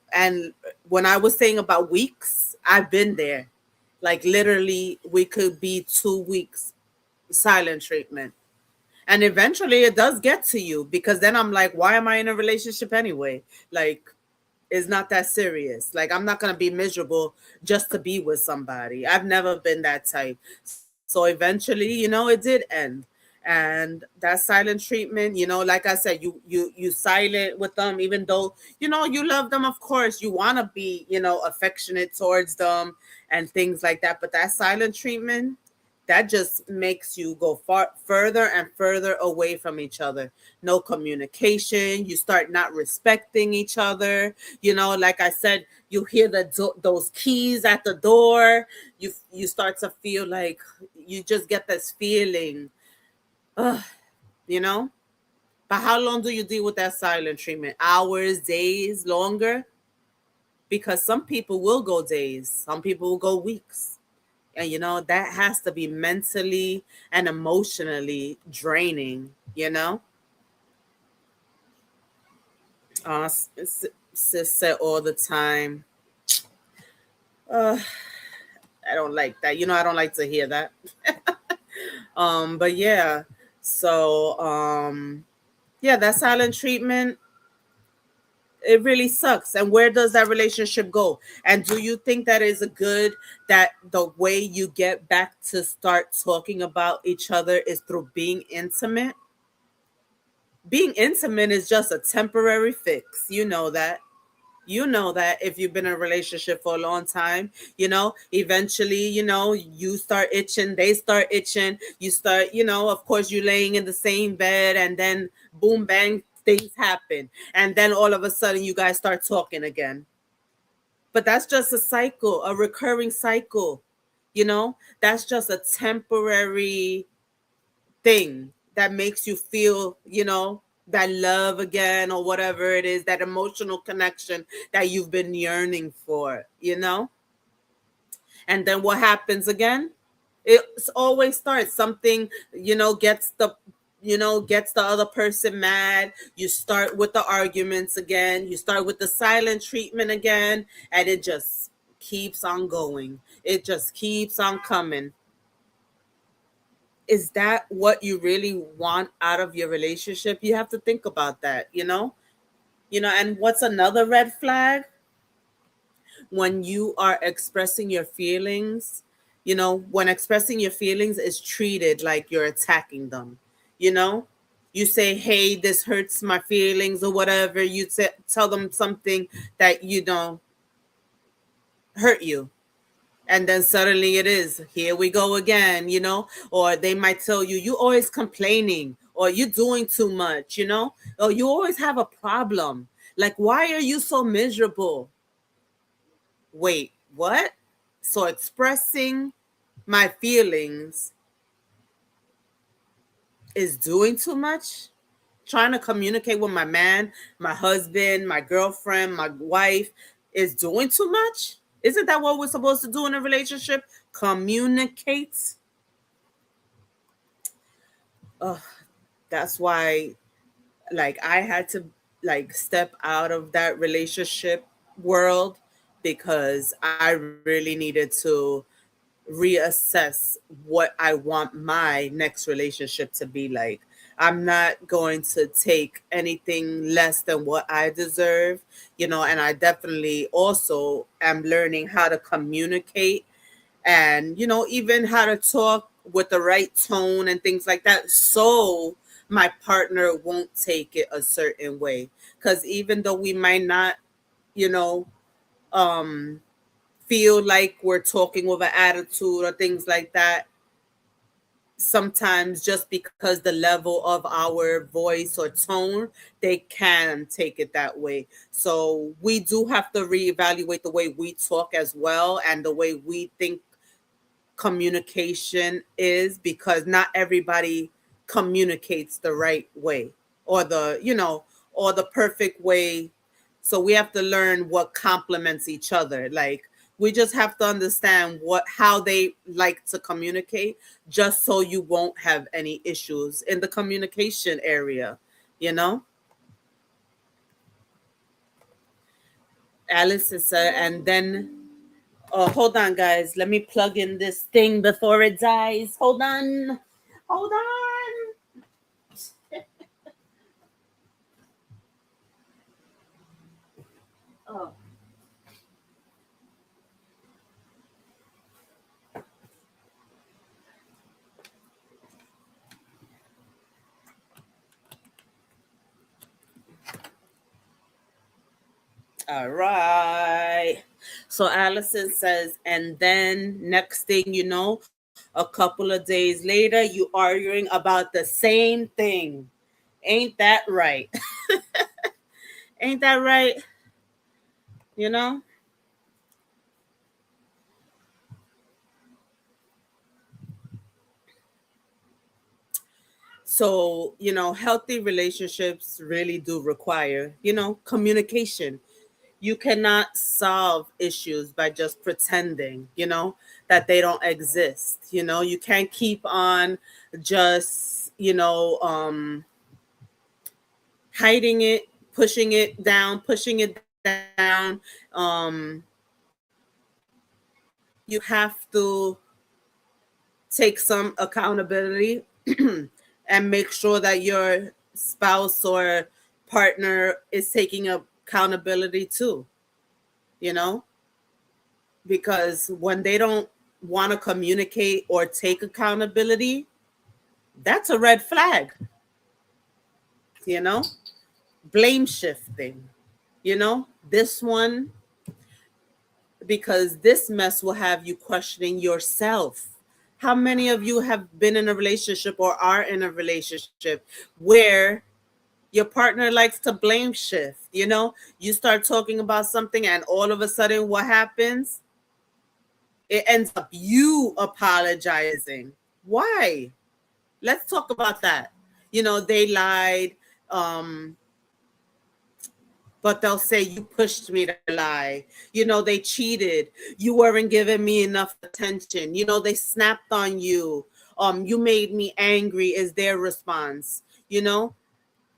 A: when I was saying about weeks, I've been there. Like literally we could be 2 weeks silent treatment. And eventually it does get to you because then I'm like, why am I in a relationship anyway? Like, it's not that serious. Like, I'm not going to be miserable just to be with somebody. I've never been that type. So eventually, it did end. And that silent treatment, like I said, you silent with them, even though, you love them, of course. You want to be, affectionate towards them and things like that. But that silent treatment, that just makes you go further and further away from each other. No communication. You start not respecting each other. Like I said, you hear those keys at the door. You start to feel like you just get this feeling, ugh, you know. But how long do you deal with that silent treatment? Hours, days, longer? Because some people will go days. Some people will go weeks. And that has to be mentally and emotionally draining. Sis said all the time, uh, I don't like that. I don't like to hear that. But yeah, so yeah, that silent treatment, it really sucks. And where does that relationship go? And do you think that is a good, that the way you get back to start talking about each other is through being intimate? Being intimate is just a temporary fix. You know that if you've been in a relationship for a long time, eventually, you start itching, they start itching, you start, of course, you laying in the same bed, and then boom, bang, things happen. And then all of a sudden you guys start talking again. But that's just a cycle, a recurring cycle. That's just a temporary thing that makes you feel, that love again, or whatever it is, that emotional connection that you've been yearning for. And then what happens again? It always starts something, gets the other person mad. You start with the arguments again. You start with the silent treatment again, and it just keeps on going. It just keeps on coming. Is that what you really want out of your relationship? You have to think about that. And what's another red flag? When you are expressing your feelings, when expressing your feelings is treated like you're attacking them. you know you say, hey, this hurts my feelings, or whatever. You tell them something that hurt you, and then suddenly it is, here we go again. Or they might tell you, you always complaining, or you doing too much. Or you always have a problem. Like, why are you so miserable? Wait, what? So expressing my feelings is doing too much? Trying to communicate with my man, my husband, my girlfriend, my wife is doing too much? Isn't that what we're supposed to do in a relationship? Communicate? Ugh, that's why, like, I had to, like, step out of that relationship world, because I really needed to reassess what I want my next relationship to be like. I'm not going to take anything less than what I deserve. And I definitely also am learning how to communicate, and, even how to talk with the right tone and things like that, so my partner won't take it a certain way. Because even though we might not, you know, um, feel like we're talking with an attitude or things like that, sometimes just because the level of our voice or tone, they can take it that way. So we do have to reevaluate the way we talk as well, and the way we think communication is, because not everybody communicates the right way, or the perfect way. So we have to learn what complements each other. Like, we just have to understand how they like to communicate, just so you won't have any issues in the communication area, you know? Alice is and then oh, hold on, guys. Let me plug in this thing before it dies. Hold on. Hold on. Oh. All right. So Allison says, and then next thing you know, a couple of days later, you arguing about the same thing. Ain't that right? Ain't that right? You know? So, healthy relationships really do require, communication. You cannot solve issues by just pretending, that they don't exist. You can't keep on just, hiding it, pushing it down. Um, you have to take some accountability and make sure that your spouse or partner is taking accountability too, you know, because when they don't want to communicate or take accountability, that's a red flag, you know. Blame shifting, this one, because this mess will have you questioning yourself. How many of you have been in a relationship or are in a relationship where your partner likes to blame shift? You start talking about something, and all of a sudden, what happens? It ends up you apologizing. Why? Let's talk about that. They lied. But they'll say, you pushed me to lie. They cheated. You weren't giving me enough attention. They snapped on you. You made me angry is their response,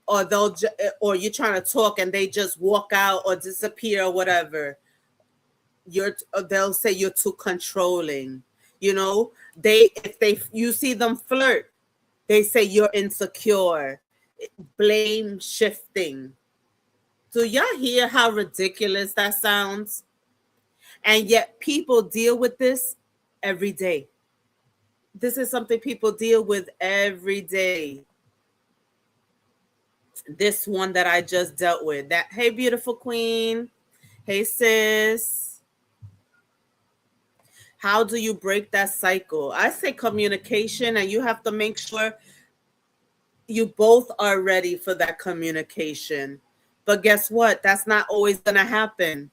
A: or or you're trying to talk and they just walk out or disappear or whatever. They'll say you're too controlling. You see them flirt, they say you're insecure. Blame shifting. Do y'all hear how ridiculous that sounds? And yet people deal with this every day. This is something people deal with every day. This one that I just dealt with. That, hey, beautiful queen. Hey, sis. How do you break that cycle? I say communication, and you have to make sure you both are ready for that communication. But guess what? That's not always going to happen.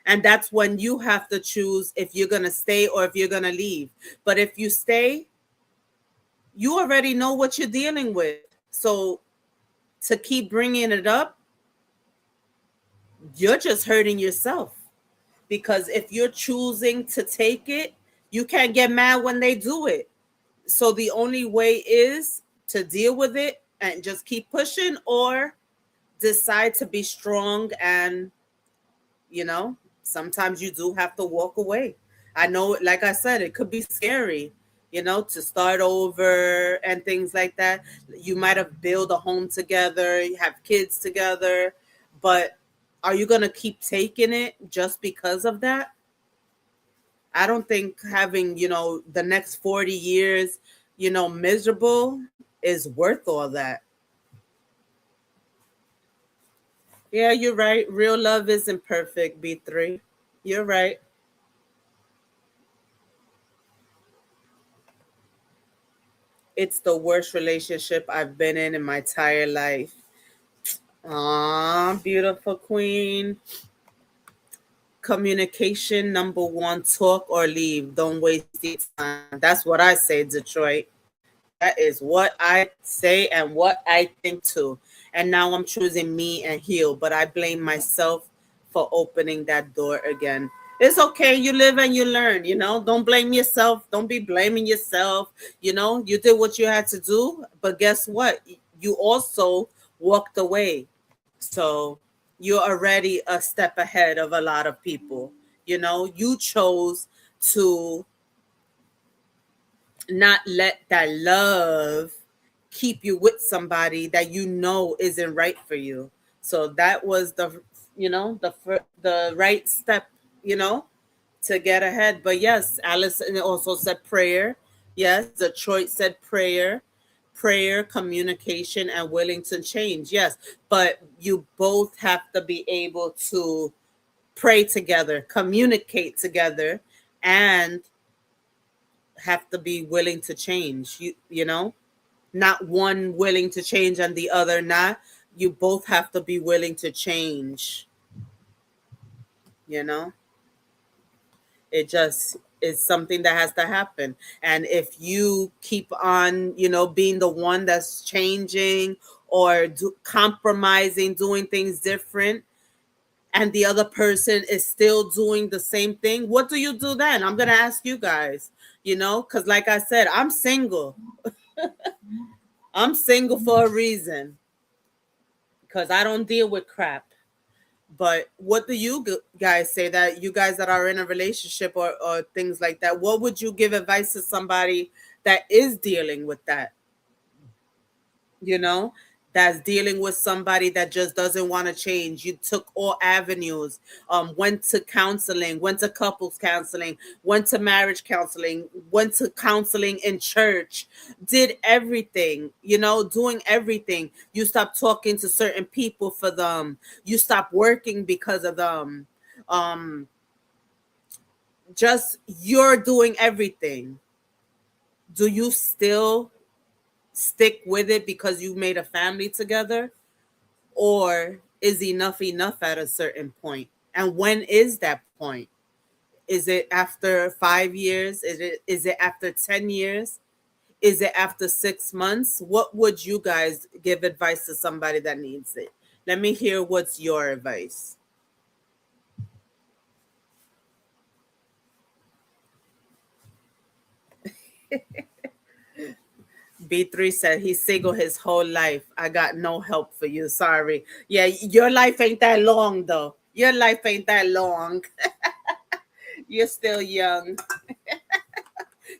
A: And that's when you have to choose if you're going to stay or if you're going to leave. But if you stay, you already know what you're dealing with. So to keep bringing it up, you're just hurting yourself. Because if you're choosing to take it, you can't get mad when they do it. So the only way is to deal with it and just keep pushing, or decide to be strong. And sometimes you do have to walk away. I know, like I said, it could be scary, to start over and things like that. You might have built a home together, you have kids together, but are you going to keep taking it just because of that? I don't think having, the next 40 years, miserable is worth all that. Yeah, you're right. Real love isn't perfect, B3. You're right. It's the worst relationship I've been in my entire life. Aw, beautiful queen. Communication number one, talk or leave. Don't waste your time. That's what I say, Detroit. That is what I say and what I think too. And now I'm choosing me and heal, but I blame myself for opening that door again. It's okay. You live and you learn, Don't blame yourself. Don't be blaming yourself. You did what you had to do, but guess what? You also walked away. So you're already a step ahead of a lot of people. You chose to not let that love keep you with somebody that isn't right for you. So that was the right step, you know, to get ahead. But yes, Allison also said prayer. Yes, Detroit said prayer, communication, and willing to change. Yes, but you both have to be able to pray together, communicate together, and have to be willing to change. Not one willing to change and the other not. You both have to be willing to change. You know, it just is something that has to happen. And if you keep on, being the one that's changing or compromising, doing things different, and the other person is still doing the same thing, what do you do then? I'm going to ask you guys, because like I said, I'm single. I'm single for a reason because I don't deal with crap. But what do you guys say, that you guys that are in a relationship or things like that? What would you give advice to somebody that is dealing with that? You know, that's dealing with somebody that just doesn't want to change. You took all avenues, went to counseling, went to couples counseling, went to marriage counseling, went to counseling in church, did everything, doing everything. You stopped talking to certain people for them. You stopped working because of them. Just you're doing everything. Do you still stick with it because you made a family together? Or is enough at a certain point? And when is that point? Is it after 5 years? Is it after 10 years? Is it after 6 months? What would you guys give advice to somebody that needs it? Let me hear what's your advice. B3 said he's single his whole life. I got no help for you. Sorry. Yeah, your life ain't that long though. Your life ain't that long. You're still young.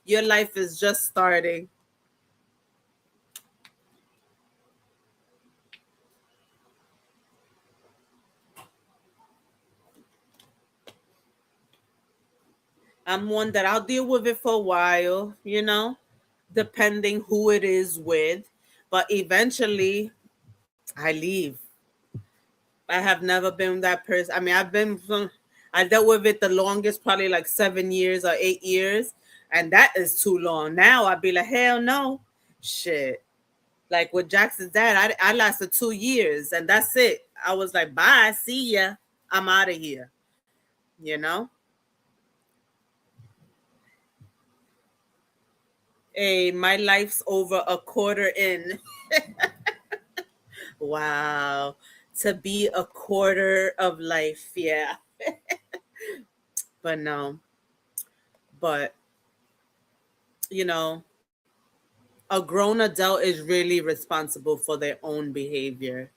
A: Your life is just starting. I'm one that I'll deal with it for a while, depending who it is with. But eventually, I leave. I have never been that person. I mean, I dealt with it the longest, probably like 7 years or 8 years. And that is too long. Now I'd be like, hell no. Shit. Like with Jackson's dad, I lasted 2 years and that's it. I was like, bye, see ya. I'm out of here. You know? Hey, my life's over a quarter in. Wow. To be a quarter of life. Yeah. But no. But, you know, a grown adult is really responsible for their own behavior.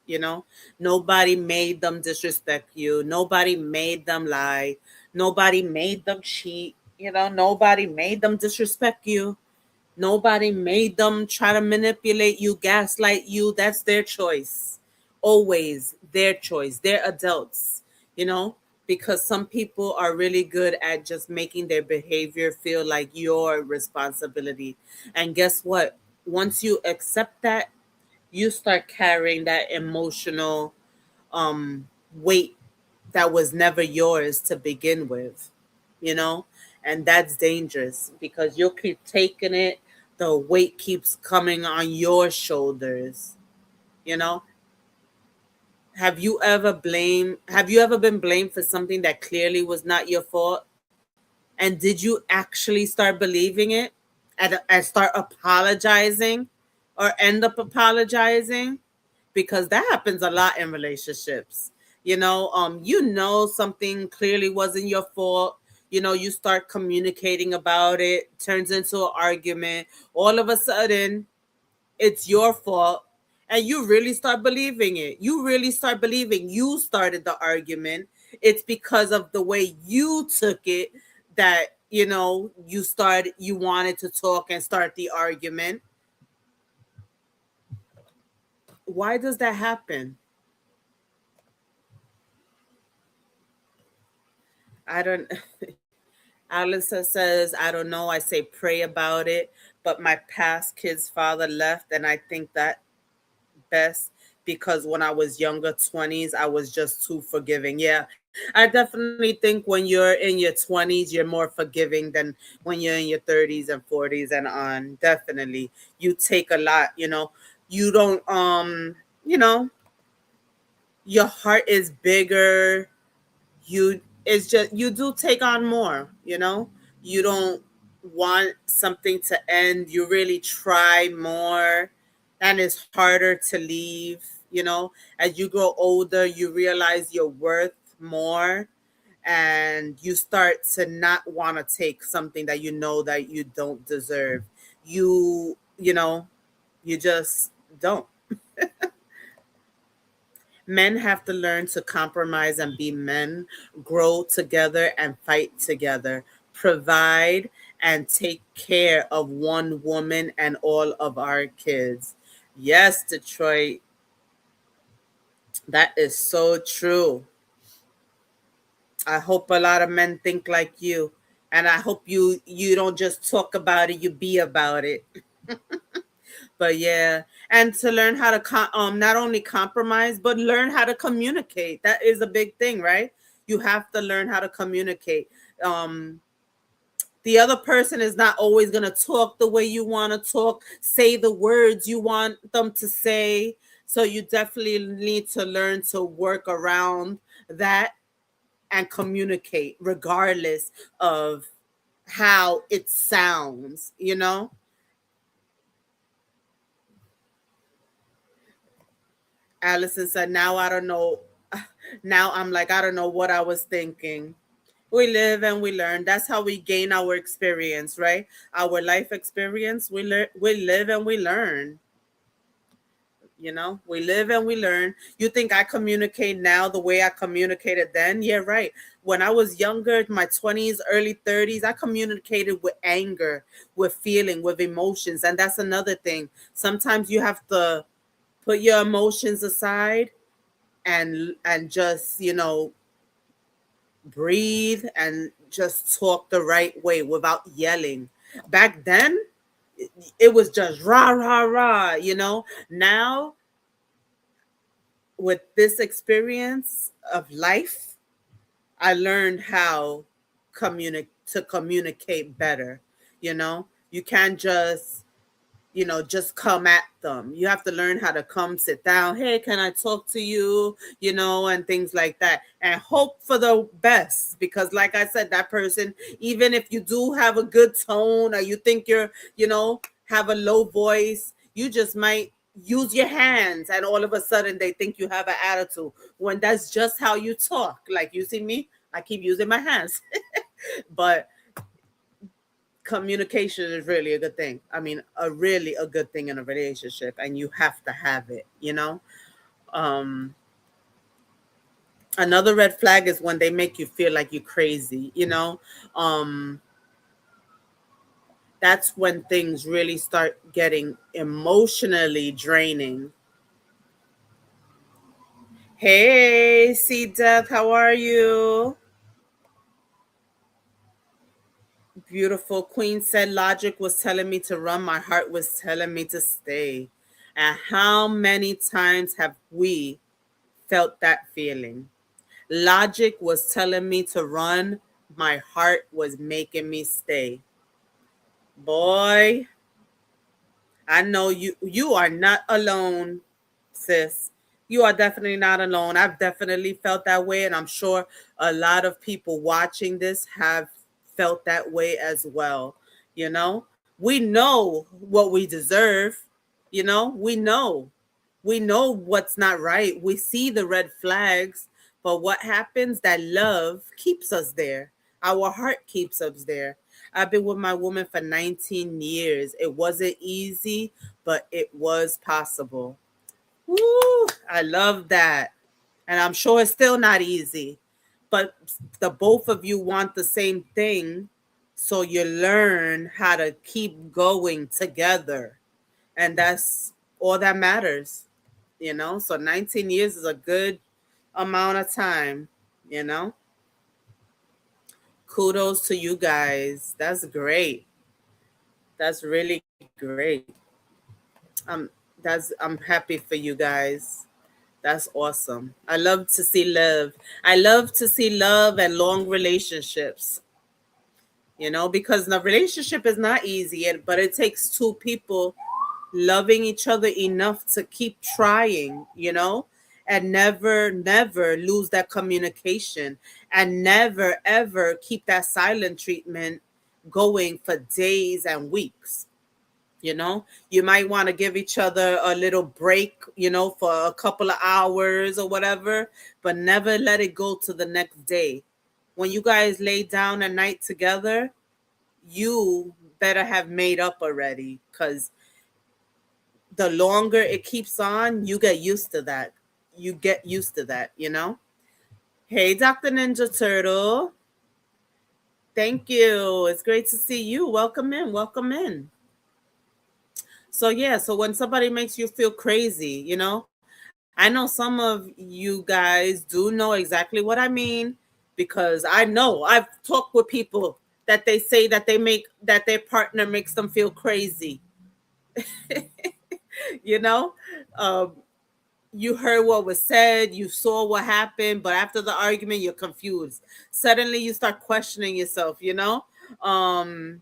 A: Nobody made them disrespect you. Nobody made them lie. Nobody made them cheat. Nobody made them disrespect you. Nobody made them try to manipulate you, gaslight you. That's their choice. Always their choice. They're adults, you know, because some people are really good at just making their behavior feel like your responsibility. And guess what? Once you accept that, you start carrying that emotional weight that was never yours to begin with, you know? And that's dangerous because you'll keep taking it. The weight keeps coming on your shoulders, you know? Have you ever been blamed for something that clearly was not your fault? And did you actually start believing it? and start apologizing or end up apologizing, because that happens a lot in relationships. Something clearly wasn't your fault. You start communicating about it, turns into an argument. All of a sudden, it's your fault, and you really start believing it. You really start believing you started the argument. It's because of the way you took it that you wanted to talk and start the argument. Why does that happen? I don't. Alyssa says, I don't know. I say pray about it, but my past kid's father left, and I think that best because when I was younger, 20s, I was just too forgiving. Yeah, I definitely think when you're in your 20s, you're more forgiving than when you're in your 30s and 40s and on. Definitely. You take a lot, You don't, you know, your heart is bigger. It's just you do take on more. You don't want something to end. You really try more, and it's harder to leave. As you grow older, you realize your worth more, and you start to not want to take something that that you don't deserve. You you know you just don't. Men have to learn to compromise and be men, grow together and fight together, provide and take care of one woman and all of our kids. Yes, Detroit, that is so true. I hope a lot of men think like you. And I hope you don't just talk about it, you be about it. But yeah, and to learn how to not only compromise but learn how to communicate. That is a big thing, right? You have to learn how to communicate. Um the other person is not always going to talk the way you want to talk, say the words you want them to say. So you definitely need to learn to work around that and communicate regardless of how it sounds. Allison said, now I don't know. Now I'm like, I don't know what I was thinking. We live and we learn. That's how we gain our experience, right? Our life experience. We live and we learn. We live and we learn. You think I communicate now the way I communicated then? Yeah, right. When I was younger, my 20s, early 30s, I communicated with anger, with feeling, with emotions. And that's another thing. Sometimes you have to put your emotions aside and just breathe and just talk the right way without yelling. Back then it was just rah rah rah. Now with this experience of life, I learned how to communicate better. You can't just come at them. You have to learn how to come sit down. Hey, can I talk to you? And things like that. And hope for the best. Because like I said, that person, even if you do have a good tone or you think have a low voice, you just might use your hands and all of a sudden they think you have an attitude when that's just how you talk. Like you see me, I keep using my hands. But communication is really a good thing. I mean, a good thing in a relationship, and you have to have it. Um, Another red flag is when they make you feel like you're crazy. Um, that's when things really start getting emotionally draining. Hey, C Death, how are you? Beautiful Queen said logic was telling me to run, my heart was telling me to stay. And how many times have we felt that feeling? Logic was telling me to run, my heart was making me stay. Boy, I know you are not alone, sis. You are definitely not alone. I've definitely felt that way, and I'm sure a lot of people watching this have felt that way as well, you know? We know what we deserve. We know what's not right. We see the red flags, but what happens? That love keeps us there. Our heart keeps us there. I've been with my woman for 19 years. It wasn't easy, but it was possible. Woo! I love that. And I'm sure it's still not easy, but the both of you want the same thing. So you learn how to keep going together. And that's all that matters. So 19 years is a good amount of time, you know. Kudos to you guys. That's great. That's really great. I'm happy for you guys. That's awesome. I love to see love. I love to see love and long relationships. Because the relationship is not easy, but it takes two people loving each other enough to keep trying, and never lose that communication, and never, ever keep that silent treatment going for days and weeks. You might want to give each other a little break, for a couple of hours or whatever, but never let it go to the next day. When you guys lay down at night together, you better have made up already, because the longer it keeps on, you get used to that. Hey, Dr. Ninja Turtle. Thank you. It's great to see you. Welcome in. Welcome in. So, yeah, so when somebody makes you feel crazy, I know some of you guys do know exactly what I mean, because I know I've talked with people that they say that their partner makes them feel crazy. you know um, you heard what was said, you saw what happened, but after the argument, you're confused. Suddenly, you start questioning yourself. Um,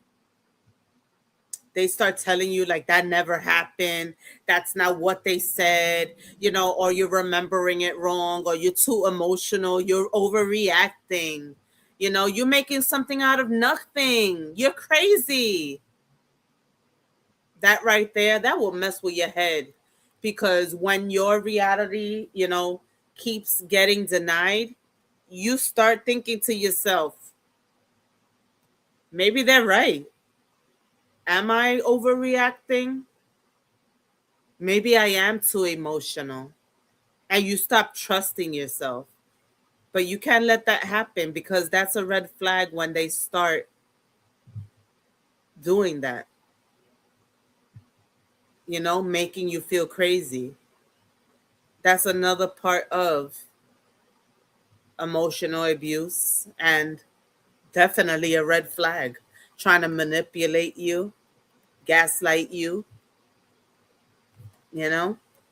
A: they start telling you like that never happened. That's not what they said, or you're remembering it wrong, or you're too emotional, you're overreacting. You're making something out of nothing. You're crazy. That right there, that will mess with your head, because when your reality keeps getting denied, you start thinking to yourself, maybe they're right. Am I overreacting? Maybe I am too emotional. And you stop trusting yourself. But you can't let that happen, because that's a red flag when they start doing that, making you feel crazy. That's another part of emotional abuse, and definitely a red flag. Trying to manipulate you, gaslight you.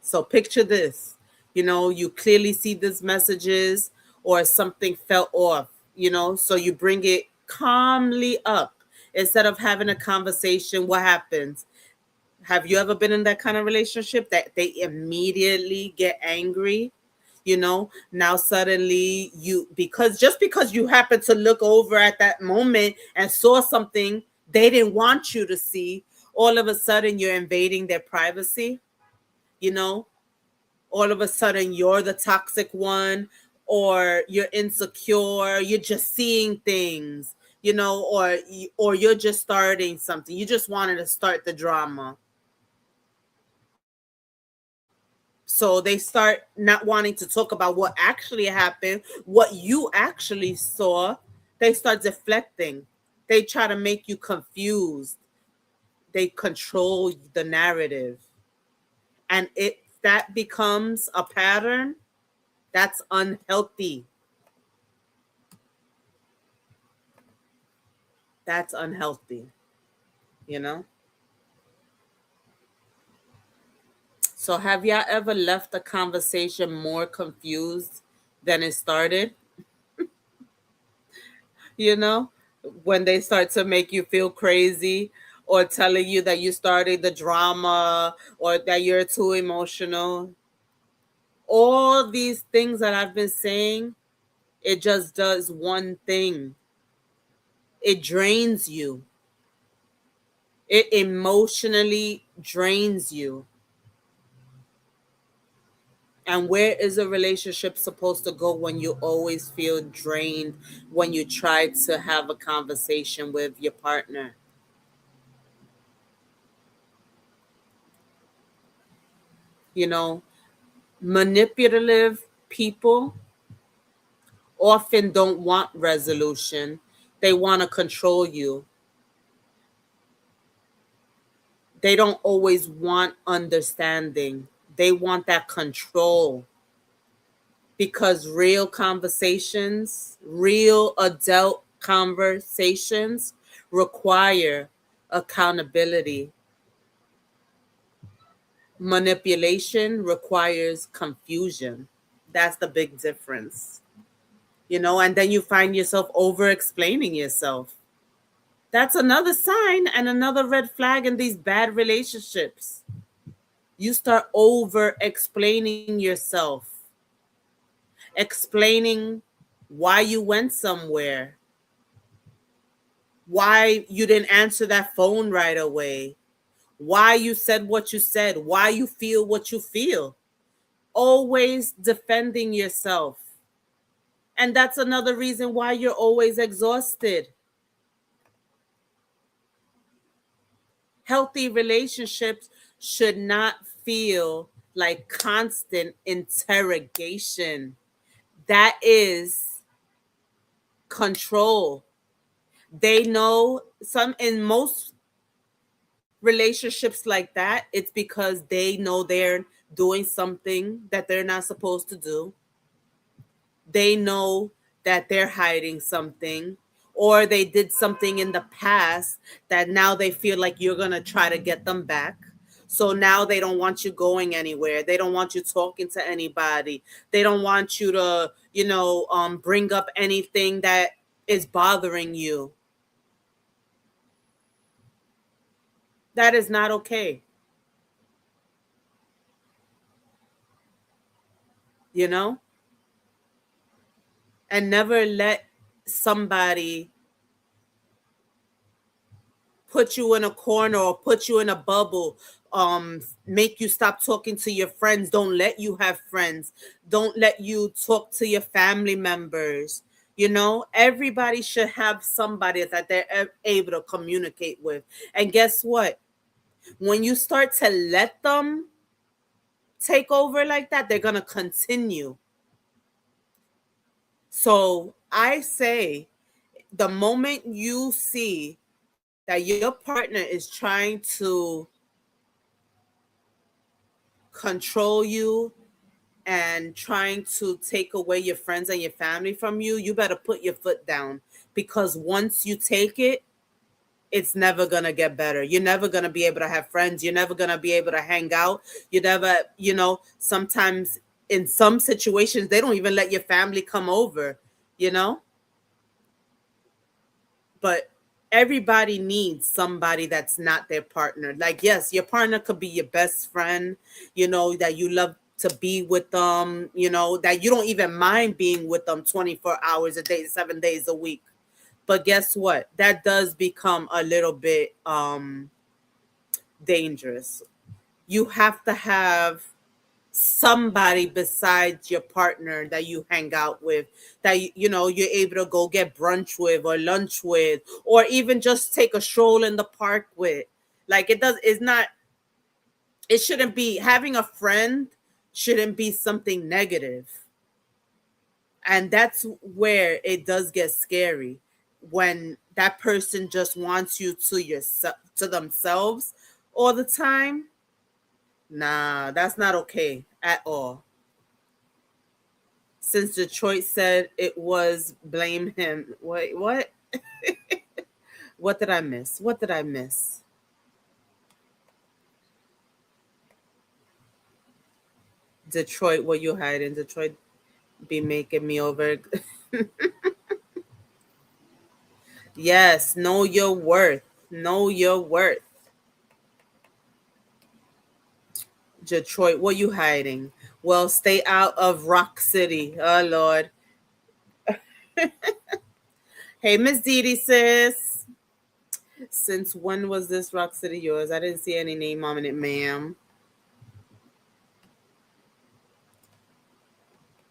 A: So picture this, you clearly see these messages, or something felt off, so you bring it calmly up. Instead of having a conversation, what happens? Have you ever been in that kind of relationship that they immediately get angry? Now suddenly because you happen to look over at that moment and saw something they didn't want you to see, all of a sudden you're invading their privacy. you know all of a sudden you're the toxic one, or you're insecure, you're just seeing things, or you're just starting something, you just wanted to start the drama. So they start not wanting to talk about what actually happened, what you actually saw. They start deflecting. They try to make you confused. They control the narrative. And if that becomes a pattern, that's unhealthy. That's unhealthy, you know? So have y'all ever left a conversation more confused than it started? you know, when they start to make you feel crazy, or telling you that you started the drama, or that you're too emotional. All these things that I've been saying, it just does one thing: it drains you. It emotionally drains you. And where is a relationship supposed to go when you always feel drained when you try to have a conversation with your partner? You know, manipulative people often don't want resolution, they want to control you. They don't always want understanding, they want that control. Because real conversations, real adult conversations require accountability. Manipulation requires confusion. That's the big difference. And then you find yourself over explaining yourself. That's another sign and another red flag in these bad relationships. You start over explaining yourself, explaining why you went somewhere, why you didn't answer that phone right away, why you said what you said, why you feel what you feel. Always defending yourself. And that's another reason why you're always exhausted. Healthy relationships should not feel like constant interrogation. That is control. They know in most relationships like that, it's because they know they're doing something that they're not supposed to do. They know that they're hiding something, or they did something in the past that now they feel like you're going to try to get them back. So now they don't want you going anywhere. They don't want you talking to anybody. They don't want you to, bring up anything that is bothering you. That is not okay. You know? And never let somebody put you in a corner or put you in a bubble, make you stop talking to your friends, don't let you have friends, don't let you talk to your family members. Everybody should have somebody that they're able to communicate with. And guess what? When you start to let them take over like that, they're going to continue. So I say, the moment you see that your partner is trying to control you and trying to take away your friends and your family from you, you better put your foot down. Because once you take it, it's never going to get better. You're never going to be able to have friends. You're never going to be able to hang out. You never, sometimes in some situations, they don't even let your family come over, But everybody needs somebody that's not their partner. Like, yes, your partner could be your best friend, that you love to be with them, that you don't even mind being with them 24 hours a day, 7 days a week. But guess what? That does become a little bit dangerous. You have to have somebody besides your partner that you hang out with, that you're able to go get brunch with or lunch with, or even just take a stroll in the park with. Like, it shouldn't be, having a friend shouldn't be something negative. And that's where it does get scary, when that person just wants you to themselves all the time. Nah, that's not okay at all. Since Detroit said it was blame him. Wait, what? What did I miss? What did I miss? Detroit, what you hiding? Detroit be making me over. Yes, know your worth. Know your worth. Detroit, what you hiding? Well, stay out of Rock City. Oh, Lord. Hey, Miss Dee Dee, sis. Since when was this Rock City yours? I didn't see any name on it, ma'am.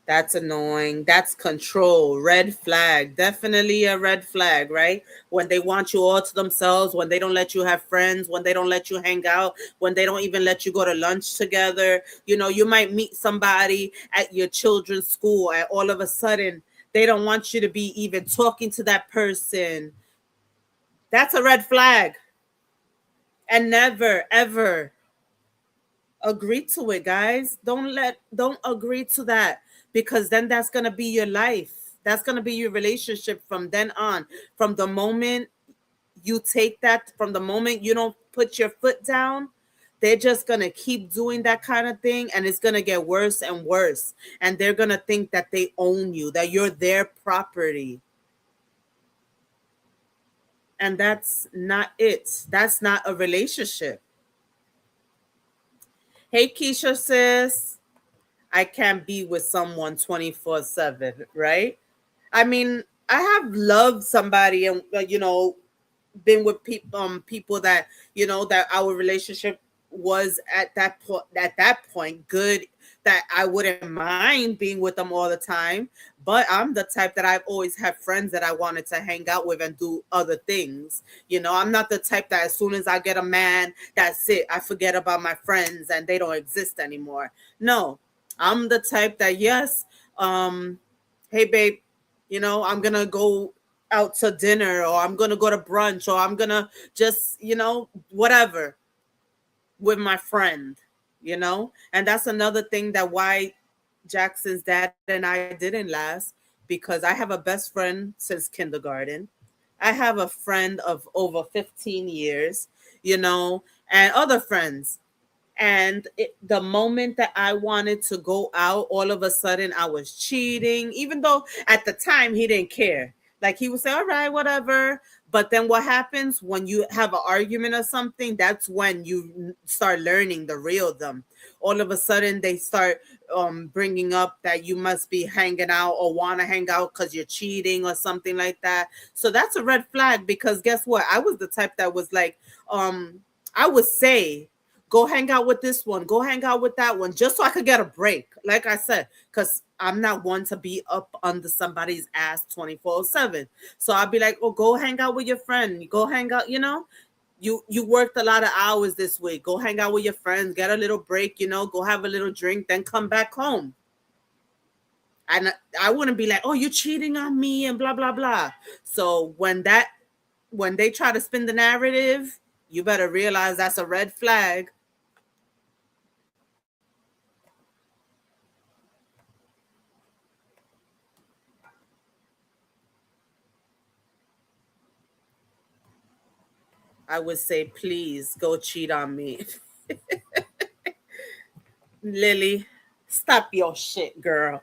A: That's annoying. That's control. Red flag. Definitely a red flag, right? When they want you all to themselves, when they don't let you have friends, when they don't let you hang out, when they don't even let you go to lunch together. You might meet somebody at your children's school, and all of a sudden, they don't want you to be even talking to that person. That's a red flag. And never, ever agree to it, guys. Don't agree to that, because then that's going to be your life. That's going to be your relationship from then on. From the moment you take that, from the moment you don't put your foot down, they're just going to keep doing that kind of thing, and it's going to get worse and worse, and they're going to think that they own you, that you're their property. And that's not it. That's not a relationship. Hey, Keisha, sis. I can't be with someone 24/7, right? I mean, I have loved somebody, and been with people that that our relationship was at that point good, that I wouldn't mind being with them all the time. But I'm the type that I've always had friends that I wanted to hang out with and do other things. I'm not the type that as soon as I get a man, that's it, I forget about my friends and they don't exist anymore. No, I'm the type that, yes, hey babe, I'm gonna go out to dinner, or I'm gonna go to brunch, or I'm gonna just, whatever, with my friend, and that's another thing that why Jackson's dad and I didn't last, because I have a best friend since kindergarten. I have a friend of over 15 years, and other friends. And the moment that I wanted to go out, all of a sudden I was cheating, even though at the time he didn't care. Like, he would say, all right, whatever. But then what happens when you have an argument or something? That's when you start learning the real them. All of a sudden they start bringing up that you must be hanging out or want to hang out because you're cheating or something like that. So that's a red flag, because guess what? I was the type that was like, I would say, go hang out with this one, go hang out with that one, just so I could get a break. Like I said, because I'm not one to be up under somebody's ass 24/7. So I'll be like, oh, go hang out with your friend. Go hang out, you worked a lot of hours this week. Go hang out with your friends, get a little break, go have a little drink, then come back home. And I wouldn't be like, oh, you're cheating on me and blah, blah, blah. So when they try to spin the narrative, you better realize that's a red flag. I would say, please go cheat on me. Lily, stop your shit, girl.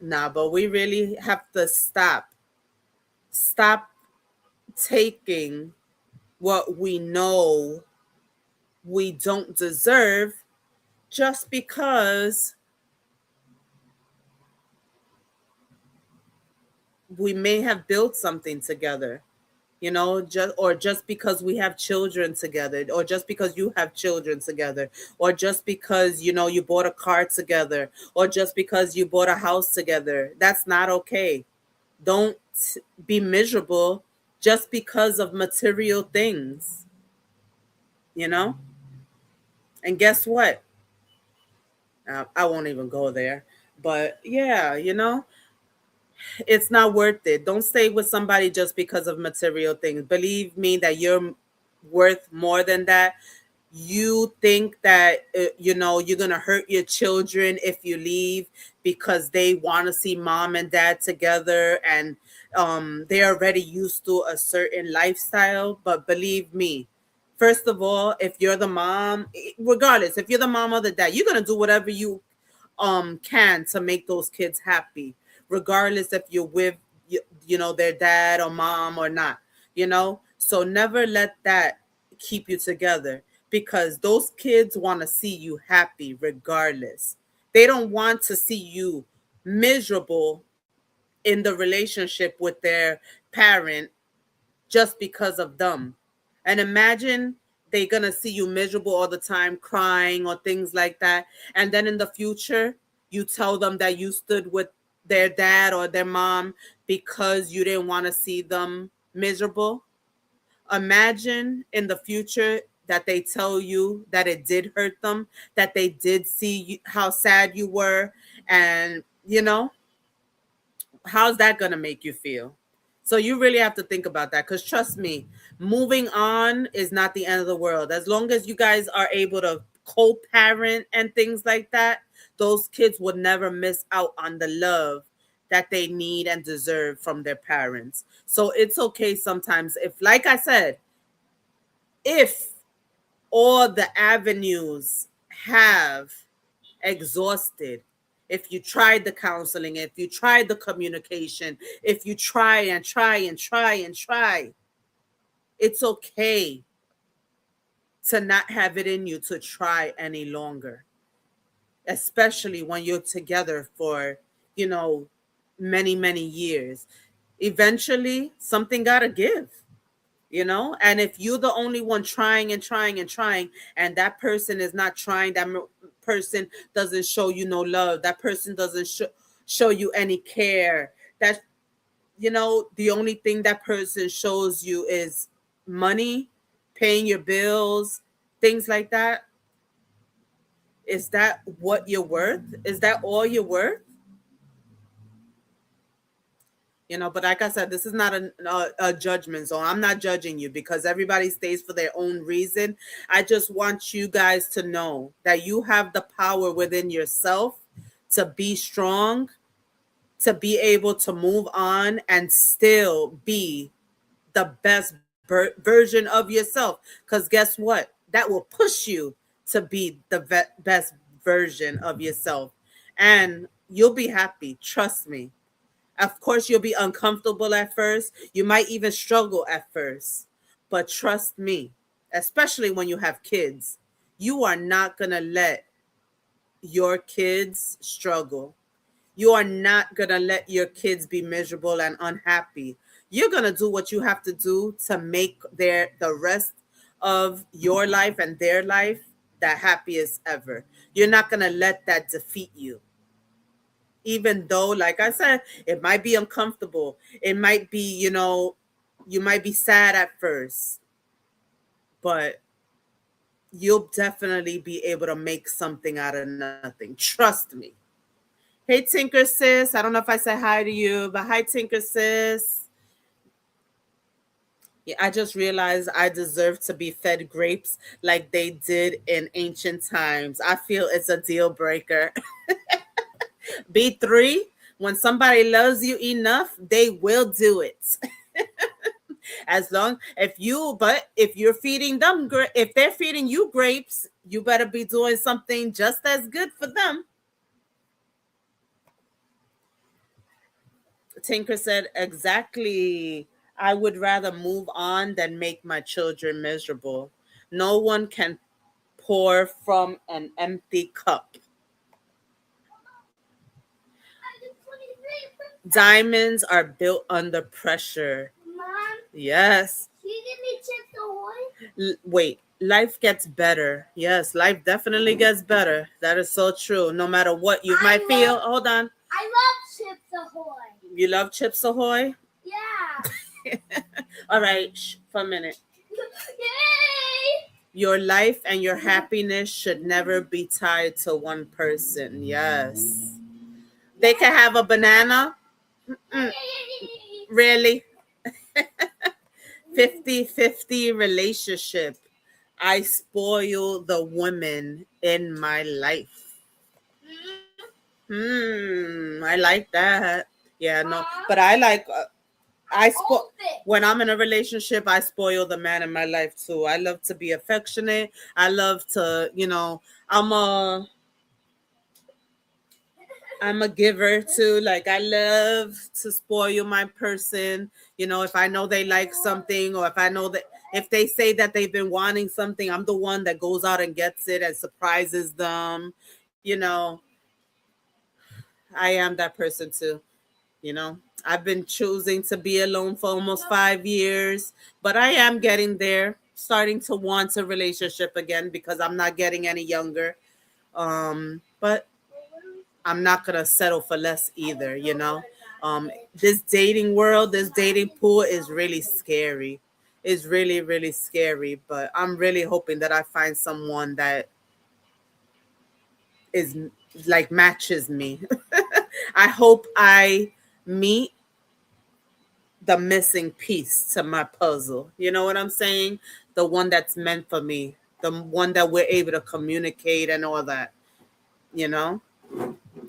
A: Nah, but we really have to stop taking what we know we don't deserve just because we may have built something together. Just because we have children together, or just because you have children together, or just because you bought a car together, or just because you bought a house together. That's not okay. Don't be miserable just because of material things, you know and guess what? I won't even go there, but yeah, it's not worth it. Don't stay with somebody just because of material things. Believe me that you're worth more than that. You think that you're gonna hurt your children if you leave, because they want to see mom and dad together, and they're already used to a certain lifestyle. But believe me, first of all, if you're the mom, regardless if you're the mom or the dad, you're gonna do whatever you can to make those kids happy, regardless if you're with their dad or mom or not. So never let that keep you together, because those kids want to see you happy regardless. They don't want to see you miserable in the relationship with their parent just because of them. And imagine they're going to see you miserable all the time, crying or things like that. And then in the future, you tell them that you stood with their dad or their mom because you didn't want to see them miserable. Imagine in the future that they tell you that it did hurt them, that they did see you, how sad you were, and how's that going to make you feel? So you really have to think about that, because trust me, moving on is not the end of the world. As long as you guys are able to co-parent and things like that, those kids would never miss out on the love that they need and deserve from their parents. So it's okay sometimes, if, like I said, if all the avenues have exhausted, if you tried the counseling, if you tried the communication, if you try and try and try and try, it's okay to not have it in you to try any longer, especially when you're together for, many, many years. Eventually, something got to give. And if you're the only one trying and trying and trying, and that person is not trying, that person doesn't show you no love, that person doesn't show you any care, that the only thing that person shows you is money, paying your bills, things like that, is that what you're worth? Is that all you're worth? But like I said, this is not a judgment zone. I'm not judging you, because everybody stays for their own reason. I just want you guys to know that you have the power within yourself to be strong, to be able to move on and still be the best version of yourself. Because guess what? That will push you to be the best version of yourself. And you'll be happy. Trust me. Of course, you'll be uncomfortable at first. You might even struggle at first. But trust me, especially when you have kids, you are not going to let your kids struggle. You are not going to let your kids be miserable and unhappy. You're going to do what you have to do to make the rest of your life and their life the happiest ever. You're not going to let that defeat you. Even though, like I said, it might be uncomfortable. It might be, you might be sad at first, but you'll definitely be able to make something out of nothing. Trust me. Hey, Tinker Sis. I don't know if I said hi to you, but hi, Tinker Sis. Yeah, I just realized I deserve to be fed grapes like they did in ancient times. I feel it's a deal breaker. B3, when somebody loves you enough, they will do it. As long if you're feeding them, if they're feeding you grapes, you better be doing something just as good for them. Tinker said, exactly. I would rather move on than make my children miserable. No one can pour from an empty cup. Diamonds are built under pressure.
B: Mom,
A: Yes.
B: can you give me Chips Ahoy?
A: Wait, life gets better. Yes, life definitely gets better. That is so true. No matter what you might feel. Hold on.
B: I love Chips Ahoy.
A: You love Chips Ahoy?
B: Yeah.
A: All right, for a minute.
B: Yay!
A: Your life and your happiness should never be tied to one person. Yes. They can have a banana. Really? 50-50 relationship. I spoil the women in my life. I like that. Yeah, no, but I like when I'm in a relationship, I spoil the man in my life too. I love to be affectionate. I love to, I'm a giver too. Like, I love to spoil my person. If I know they like something, or if I know that if they say that they've been wanting something, I'm the one that goes out and gets it and surprises them. I am that person too. You know, I've been choosing to be alone for almost 5 years, but I am getting there, starting to want a relationship again because I'm not getting any younger. But I'm not gonna settle for less either, you know. This dating world, this dating pool is really scary. It's really, really scary. But I'm really hoping that I find someone that is like matches me. I hope I meet the missing piece to my puzzle. You know what I'm saying? The one that's meant for me, the one that we're able to communicate and all that, you know?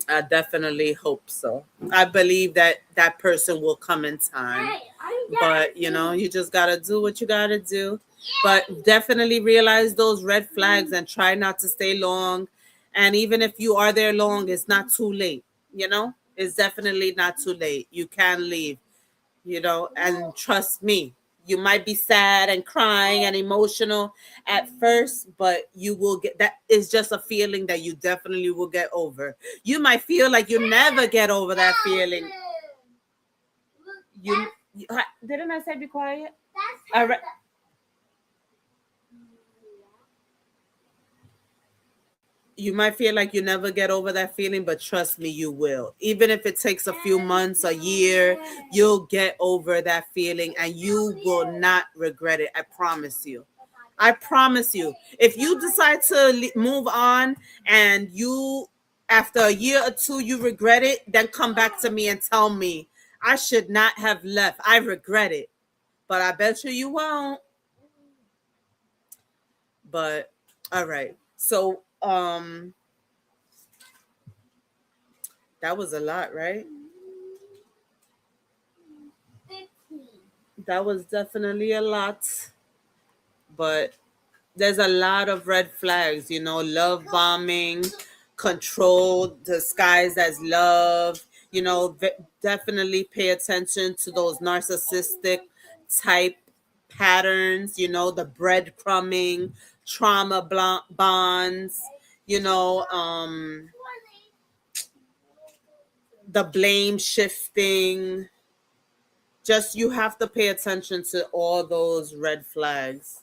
A: I definitely hope so. I believe that that person will come in time. But, you know, you just got to do what you got to do. But definitely realize those red flags and try not to stay long. And even if you are there long, it's not too late, you know? It's definitely not too late. You can leave, you know, and trust me, you might be sad and crying and emotional at first, but you will get that. Is just a feeling that you definitely will get over. You might feel like you never get over that feeling. Didn't I say be quiet? All right. You might feel like you never get over that feeling, but trust me, you will. Even if it takes a few months, a year, you'll get over that feeling and you will not regret it. I promise you. I promise you. If you decide to move on and you, after a year or two, you regret it, then come back to me and tell me I should not have left. I regret it. But I bet you won't. But all right. So, that was a lot, right? That was definitely a lot. But there's a lot of red flags, you know, love bombing, control disguised as love, you know, definitely pay attention to those narcissistic type patterns, you know, the breadcrumbing, trauma bonds, you know, the blame shifting. Just you have to pay attention to all those red flags.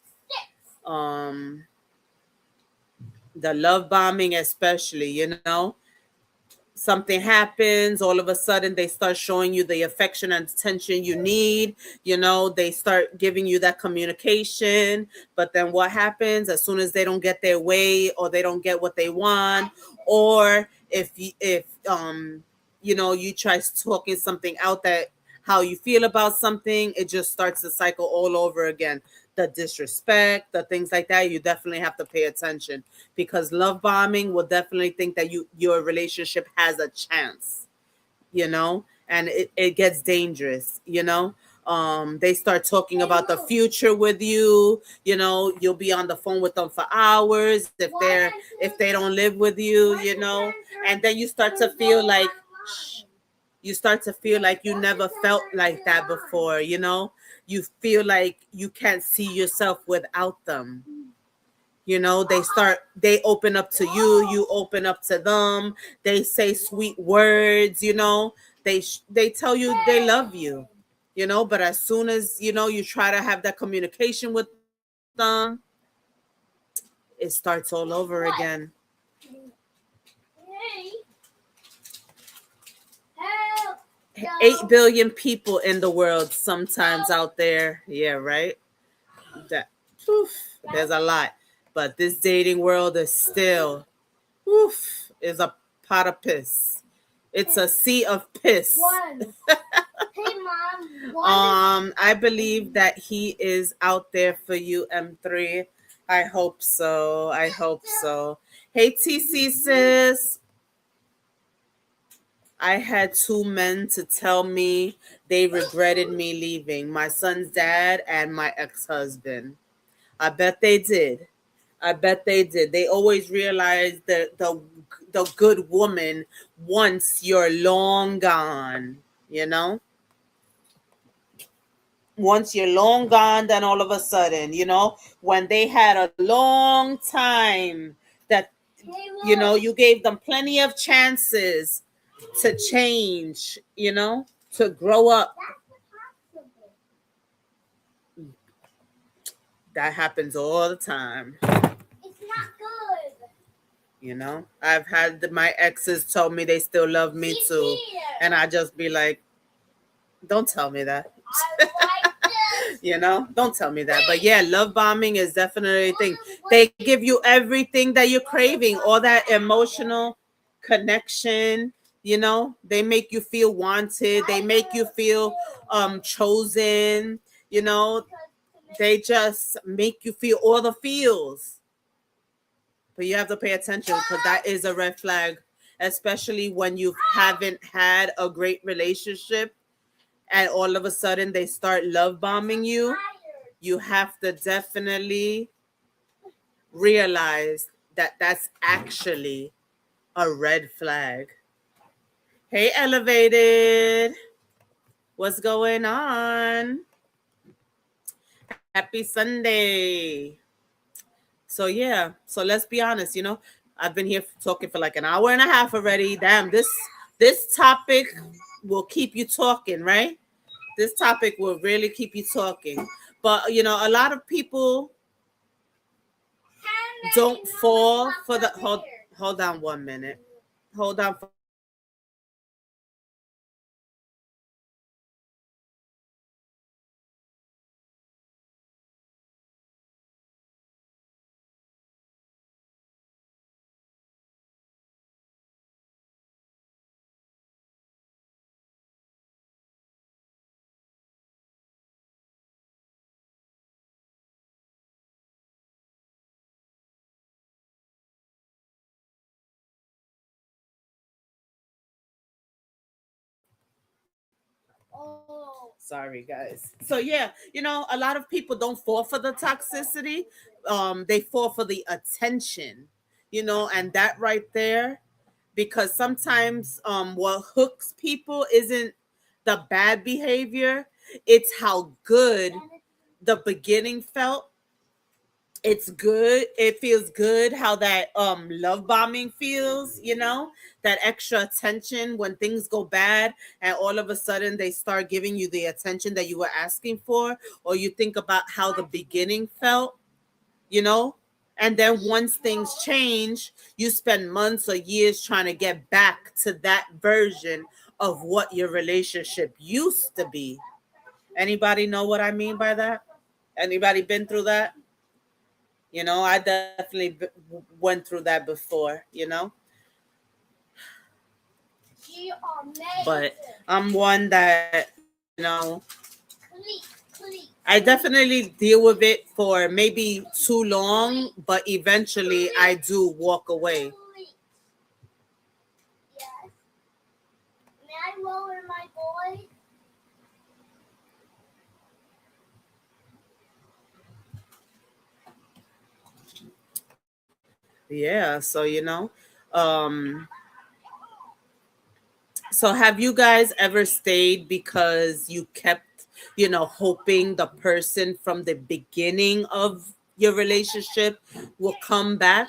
A: Um, the love bombing, especially, you know, something happens, all of a sudden they start showing you the affection and attention you need, you know, they start giving you that communication, but then what happens as soon as they don't get their way or they don't get what they want, or if you know, you try talking something out that how you feel about something, it just starts the cycle all over again. The disrespect, the things like that, you definitely have to pay attention because love bombing will definitely think that your relationship has a chance, you know, and it gets dangerous, you know. They start talking about the future with you, you know, you'll be on the phone with them for hours if they don't live with you, you know, and then you start to feel like you never felt like that before, you know? You feel like you can't see yourself without them. You know, they open up to you, you open up to them. They say sweet words, you know. They tell you they love you, you know, but as soon as, you know, you try to have that communication with them, it starts all over again. 8 billion people in the world sometimes out there. Yeah, right? That oof, there's a lot. But this dating world is still oof, is a pot of piss. It's a sea of piss.
B: Hey, Mom.
A: I believe that he is out there for you, M3. I hope so. I hope so. Hey, TC sis. I had two men to tell me they regretted me leaving, my son's dad and my ex-husband. I bet they did. I bet they did. They always realize that the good woman once you're long gone, you know? Once you're long gone, then all of a sudden, you know, when they had a long time that, you know, you gave them plenty of chances to change, you know, to grow up.
B: That's impossible.
A: That happens all the time.
B: It's not good.
A: You know, I've had my exes told me they still love me
B: She's
A: too,
B: here.
A: and I just be like, don't tell me that.
B: I like this.
A: You know, don't tell me that. But yeah, love bombing is definitely a thing. They give you everything that you're craving, all that emotional connection. You know, they make you feel wanted. They make you feel chosen. You know, they just make you feel all the feels. But you have to pay attention because that is a red flag, especially when you haven't had a great relationship and all of a sudden they start love bombing you. You have to definitely realize that that's actually a red flag. Hey, Elevated. What's going on? Happy Sunday. So yeah, so let's be honest, you know, I've been here talking for like an hour and a half already. Damn, this topic will keep you talking, right? This topic will really keep you talking. But you know, a lot of people don't fall for the hold on 1 minute. Hold on for 1 minute.
B: Oh.
A: Sorry, guys. So yeah, you know, a lot of people don't fall for the toxicity. They fall for the attention. You know, and that right there, because sometimes what hooks people isn't the bad behavior, it's how good the beginning felt. It's good. It feels good how that love bombing feels, you know, that extra attention when things go bad and all of a sudden they start giving you the attention that you were asking for, or you think about how the beginning felt, you know, and then once things change, you spend months or years trying to get back to that version of what your relationship used to be. Anybody know what I mean by that? Anybody been through that? You know, I definitely went through that before, you know.
B: You are amazing.
A: But I'm one that, you know,
B: Please.
A: I definitely deal with it for maybe too long, but eventually I do walk away.
B: Yes. May I lower my voice?
A: Yeah, so you know, um so have you guys ever stayed because you kept, you know, hoping the person from the beginning of your relationship will come back?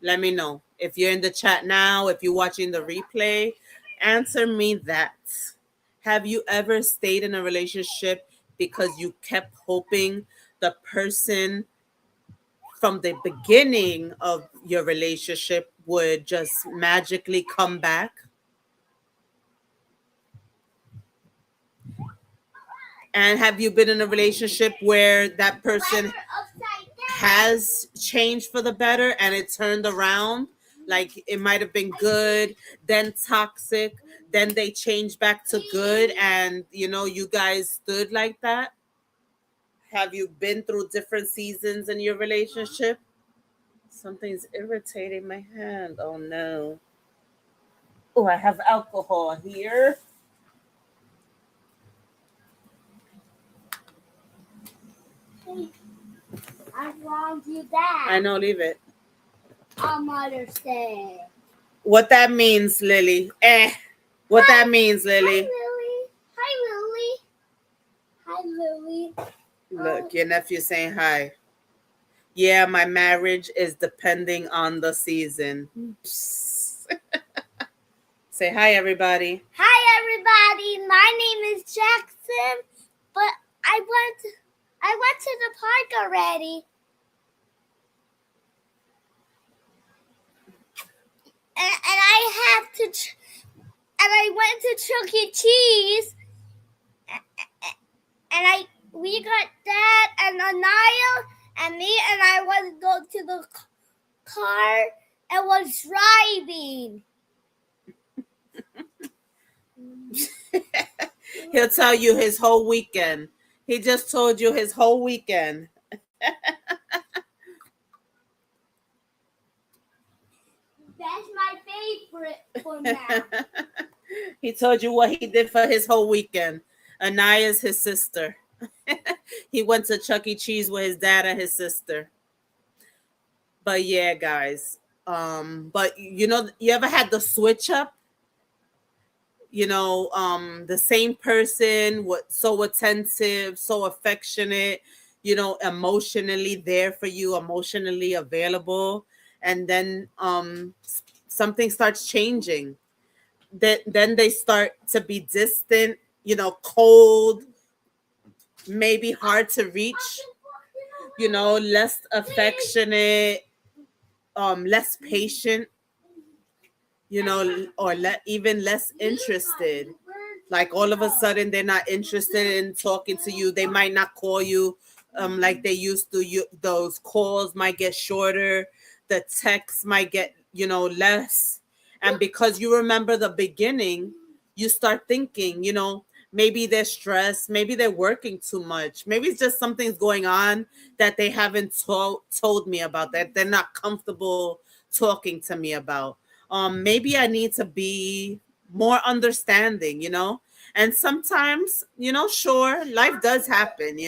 A: Let me know. If you're in the chat now, if you're watching the replay, answer me that. Have you ever stayed in a relationship because you kept hoping the person from the beginning of your relationship would just magically come back? And have you been in a relationship where that person has changed for the better and it turned around? Like it might have been good, then toxic, then they changed back to good, and you know, you guys stood like that? Have you been through different seasons in your relationship? Something's irritating my hand. Oh no. Oh, I have alcohol here.
B: I wronged you that.
A: I know, leave it.
B: I'll understand.
A: What that means, Lily. What that means, Lily.
B: Hi, Lily.
A: Look, your nephew saying hi. Yeah, my marriage is depending on the season. Say Say hi, everybody.
B: Hi, everybody. My name is Jackson, but I went to the park already. And I have to, and I went to Chuck E. Cheese, and we got Dad and Anaya and me, and I was going to the car and was driving.
A: He'll tell you his whole weekend. He just told you his whole weekend.
B: That's my favorite for now.
A: He told you what he did for his whole weekend. Anaya's his sister. He went to Chuck E. Cheese with his dad and his sister. But yeah, guys. But you ever had the switch up? The same person, so attentive, so affectionate, emotionally there for you, emotionally available, and then something starts changing. Then they start to be distant, cold, maybe hard to reach, less affectionate, less patient, or even less interested. Like all of a sudden they're not interested in talking to you. They might not call you like they used to. Those calls might get shorter. The texts might get, less. And because you remember the beginning, you start thinking, maybe they're stressed. Maybe they're working too much. Maybe it's just something's going on that they haven't told me about, that they're not comfortable talking to me about. Maybe I need to be more understanding, and sometimes, sure, life does happen,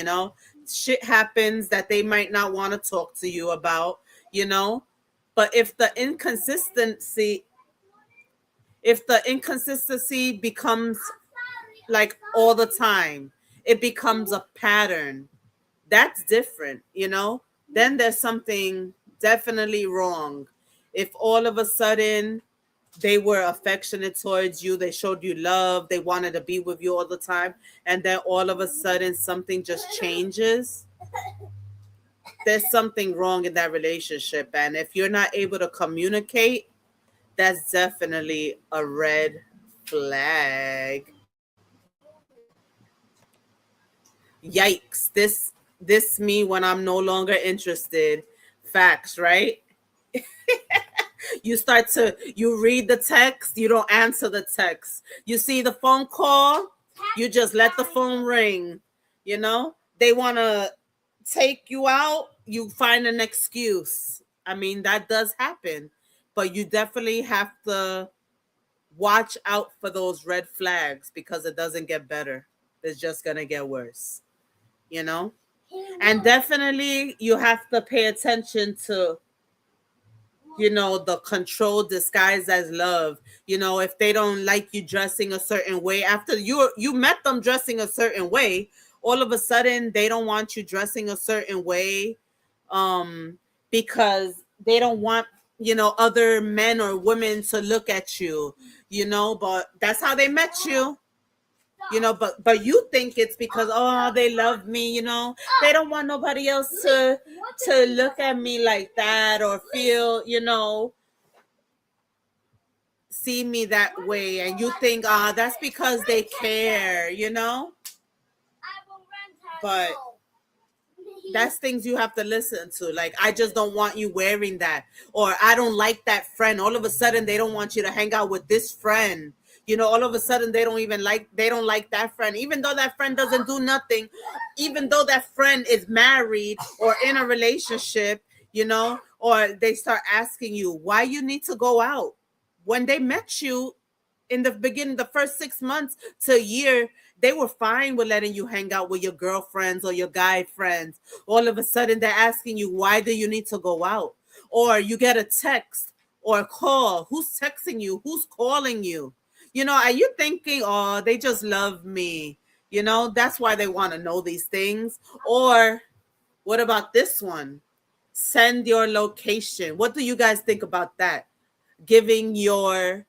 A: shit happens that they might not want to talk to you about, but if the inconsistency becomes like all the time, it becomes a pattern. That's different, then there's something definitely wrong. If all of a sudden they were affectionate towards you, they showed you love, they wanted to be with you all the time, and then all of a sudden something just changes, there's something wrong in that relationship. And if you're not able to communicate, that's definitely a red flag. Yikes, this me when I'm no longer interested. Facts, right? You read the text, you don't answer the text. You see the phone call, you just let the phone ring. They want to take you out, you find an excuse. I mean, that does happen, but you definitely have to watch out for those red flags, because it doesn't get better. It's just going to get worse, and definitely you have to pay attention to the control disguised as love. If they don't like you dressing a certain way, after you met them dressing a certain way, all of a sudden they don't want you dressing a certain way, because they don't want other men or women to look at you, but that's how they met you. But you think it's because, oh, they love me, they don't want nobody else to look at me like that, or feel, see me that way. And you think, that's because they care, but that's things you have to listen to. Like, I just don't want you wearing that, or I don't like that friend. All of a sudden they don't want you to hang out with this friend. All of a sudden they don't like that friend, even though that friend doesn't do nothing, even though that friend is married or in a relationship, or they start asking you why you need to go out. When they met you in the beginning, the first 6 months to a year, they were fine with letting you hang out with your girlfriends or your guy friends. All of a sudden they're asking you, why do you need to go out? Or you get a text or a call. Who's texting you? Who's calling you? Are you thinking, oh, they just love me? That's why they want to know these things. Or what about this one? Send your location. What do you guys think about that? Giving your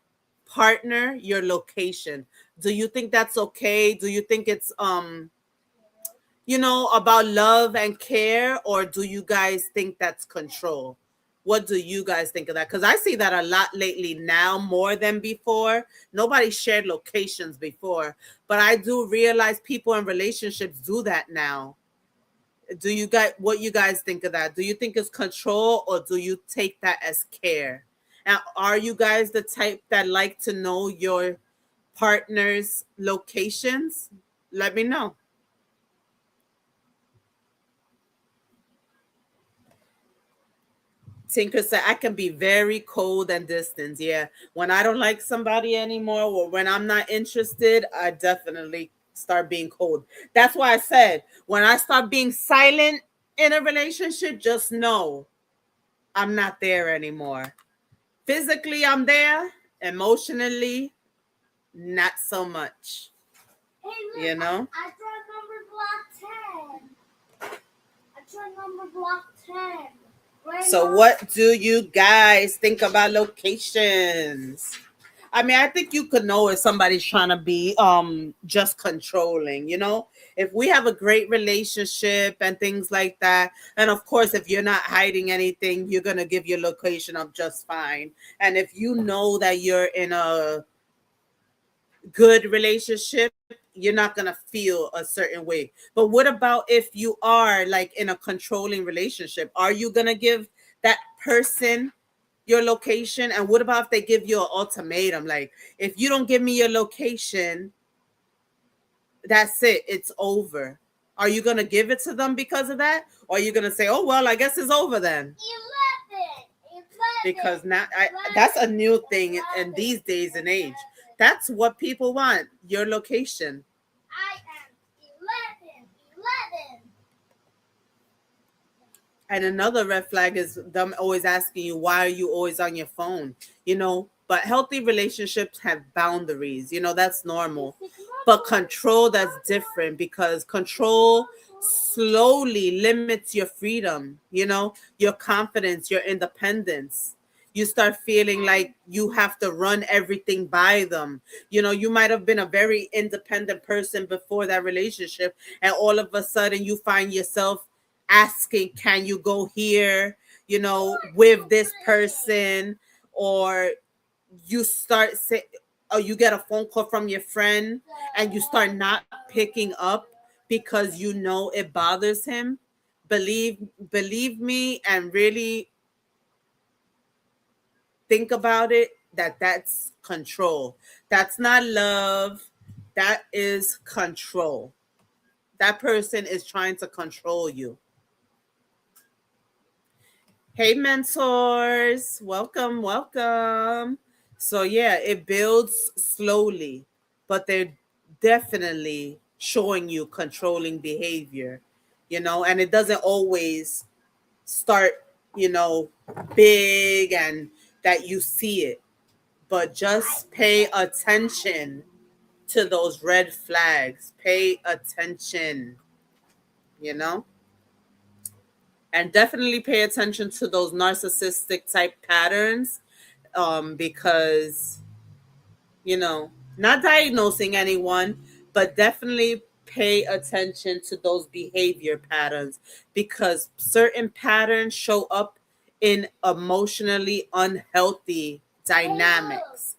A: partner your location. Do you think that's okay? Do you think it's about love and care, or do you guys think that's control? What do you guys think of that? Because I see that a lot lately now, more than before. Nobody shared locations before, but I do realize people in relationships do that now. Do you guys, what you guys think of that? Do you think it's control, or do you take that as care? And are you guys the type that like to know your partner's locations? Let me know. Tinker said, I can be very cold and distant. Yeah. When I don't like somebody anymore, or when I'm not interested, I definitely start being cold. That's why I said, when I start being silent in a relationship, just know I'm not there anymore. Physically, I'm there. Emotionally, not so much.
B: Hey, look,
A: You know?
B: I tried number block 10. I tried number block 10.
A: So, what do you guys think about locations? I mean, I think you could know if somebody's trying to be just controlling, If we have a great relationship and things like that, and of course if you're not hiding anything, you're going to give your location up just fine. And if you know that you're in a good relationship, you're not going to feel a certain way. But what about if you are like in a controlling relationship? Are you going to give that person your location? And what about if they give you an ultimatum, like, if you don't give me your location, that's it, it's over? Are you going to give it to them because of that, or are you going to say, oh well, I guess it's over then?
B: 11.
A: Because now that's a new thing in these days and age. That's what people want, your location.
B: I am 11.
A: And another red flag is them always asking you, why are you always on your phone? But healthy relationships have boundaries. That's normal. But control, that's different, because control slowly limits your freedom, your confidence, your independence. You start feeling like you have to run everything by them. You might have been a very independent person before that relationship, and all of a sudden you find yourself asking, can you go here, with this person? Or you start say, or you get a phone call from your friend and you start not picking up because it bothers him. Believe me, and really think about it, that's control. That's not love. That is control. That person is trying to control you. Hey, mentors, welcome. So, yeah, it builds slowly, but they're definitely showing you controlling behavior, and it doesn't always start, big and that you see it, but just pay attention to those red flags. Pay attention, you know? And definitely pay attention to those narcissistic type patterns, because not diagnosing anyone, but definitely pay attention to those behavior patterns, because certain patterns show up in emotionally unhealthy dynamics.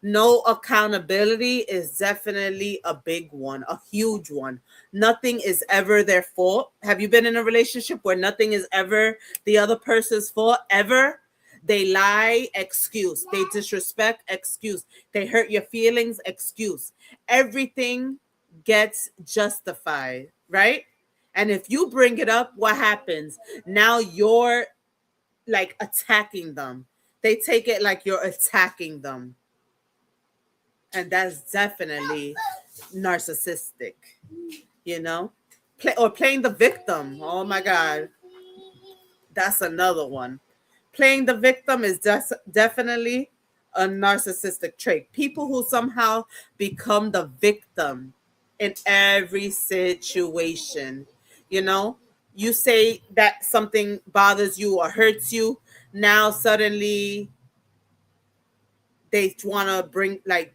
A: No accountability is definitely a big one, a huge one. Nothing is ever their fault. Have you been in a relationship where nothing is ever the other person's fault ever? They lie, excuse. They disrespect, excuse. They hurt your feelings, excuse. Everything gets justified, right? And if you bring it up, what happens? Now you're like attacking them. They take it like you're attacking them. And that's definitely narcissistic, or playing the victim. Oh my God. That's another one. Playing the victim is definitely a narcissistic trait. People who somehow become the victim in every situation. You say that something bothers you or hurts you. Now suddenly they want to bring like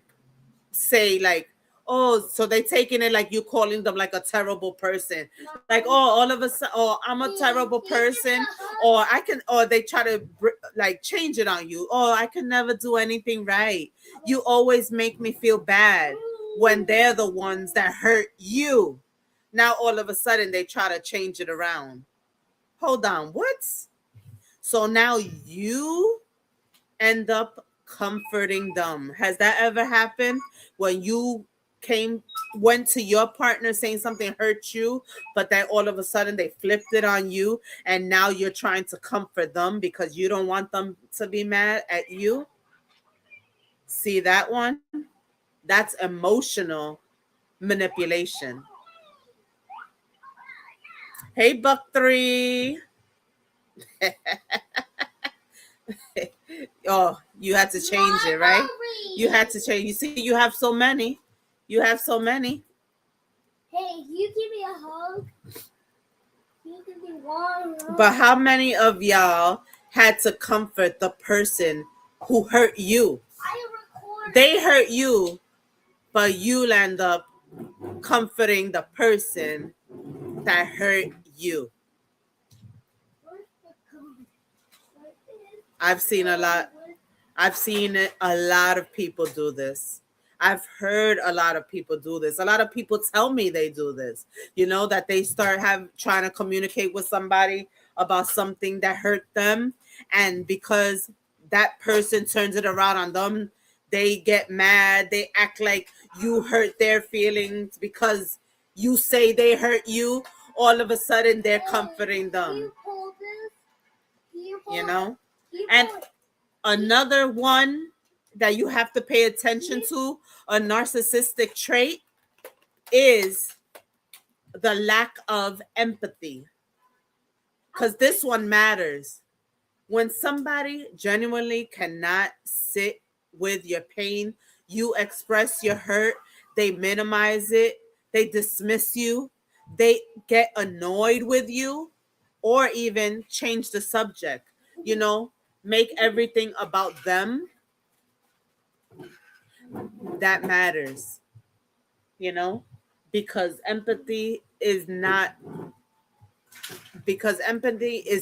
A: say like, oh, so they taking it like you calling them like a terrible person, like, oh, all of a sudden, oh, I'm a terrible person, or I can, or they try to like change it on you. Oh, I can never do anything right. You always make me feel bad when they're the ones that hurt you. Now all of a sudden they try to change it around. Hold on, what? So now you end up comforting them. Has that ever happened when you went to your partner saying something hurt you, but then all of a sudden they flipped it on you, and now you're trying to comfort them because you don't want them to be mad at you? See that one? That's emotional manipulation. Hey, Buck 3. Oh, you had to change it, right? You had to change. You see, you have so many. You have so many.
B: Hey, you give me a hug. You give me one.
A: But how many of y'all had to comfort the person who hurt you? They hurt you, but you'll end up comforting the person that hurt you. I've seen a lot of people do this. I've heard a lot of people do this. A lot of people tell me they do this. You know, that they start trying to communicate with somebody about something that hurt them, and because that person turns it around on them, they get mad. They act like you hurt their feelings because you say they hurt you. All of a sudden, they're comforting them. You know? And another one that you have to pay attention to, a narcissistic trait, is the lack of empathy. Because this one matters. When somebody genuinely cannot sit with your pain, you express your hurt, they minimize it, they dismiss you, they get annoyed with you, or even change the subject, you know, make everything about them. That matters, you know, because empathy is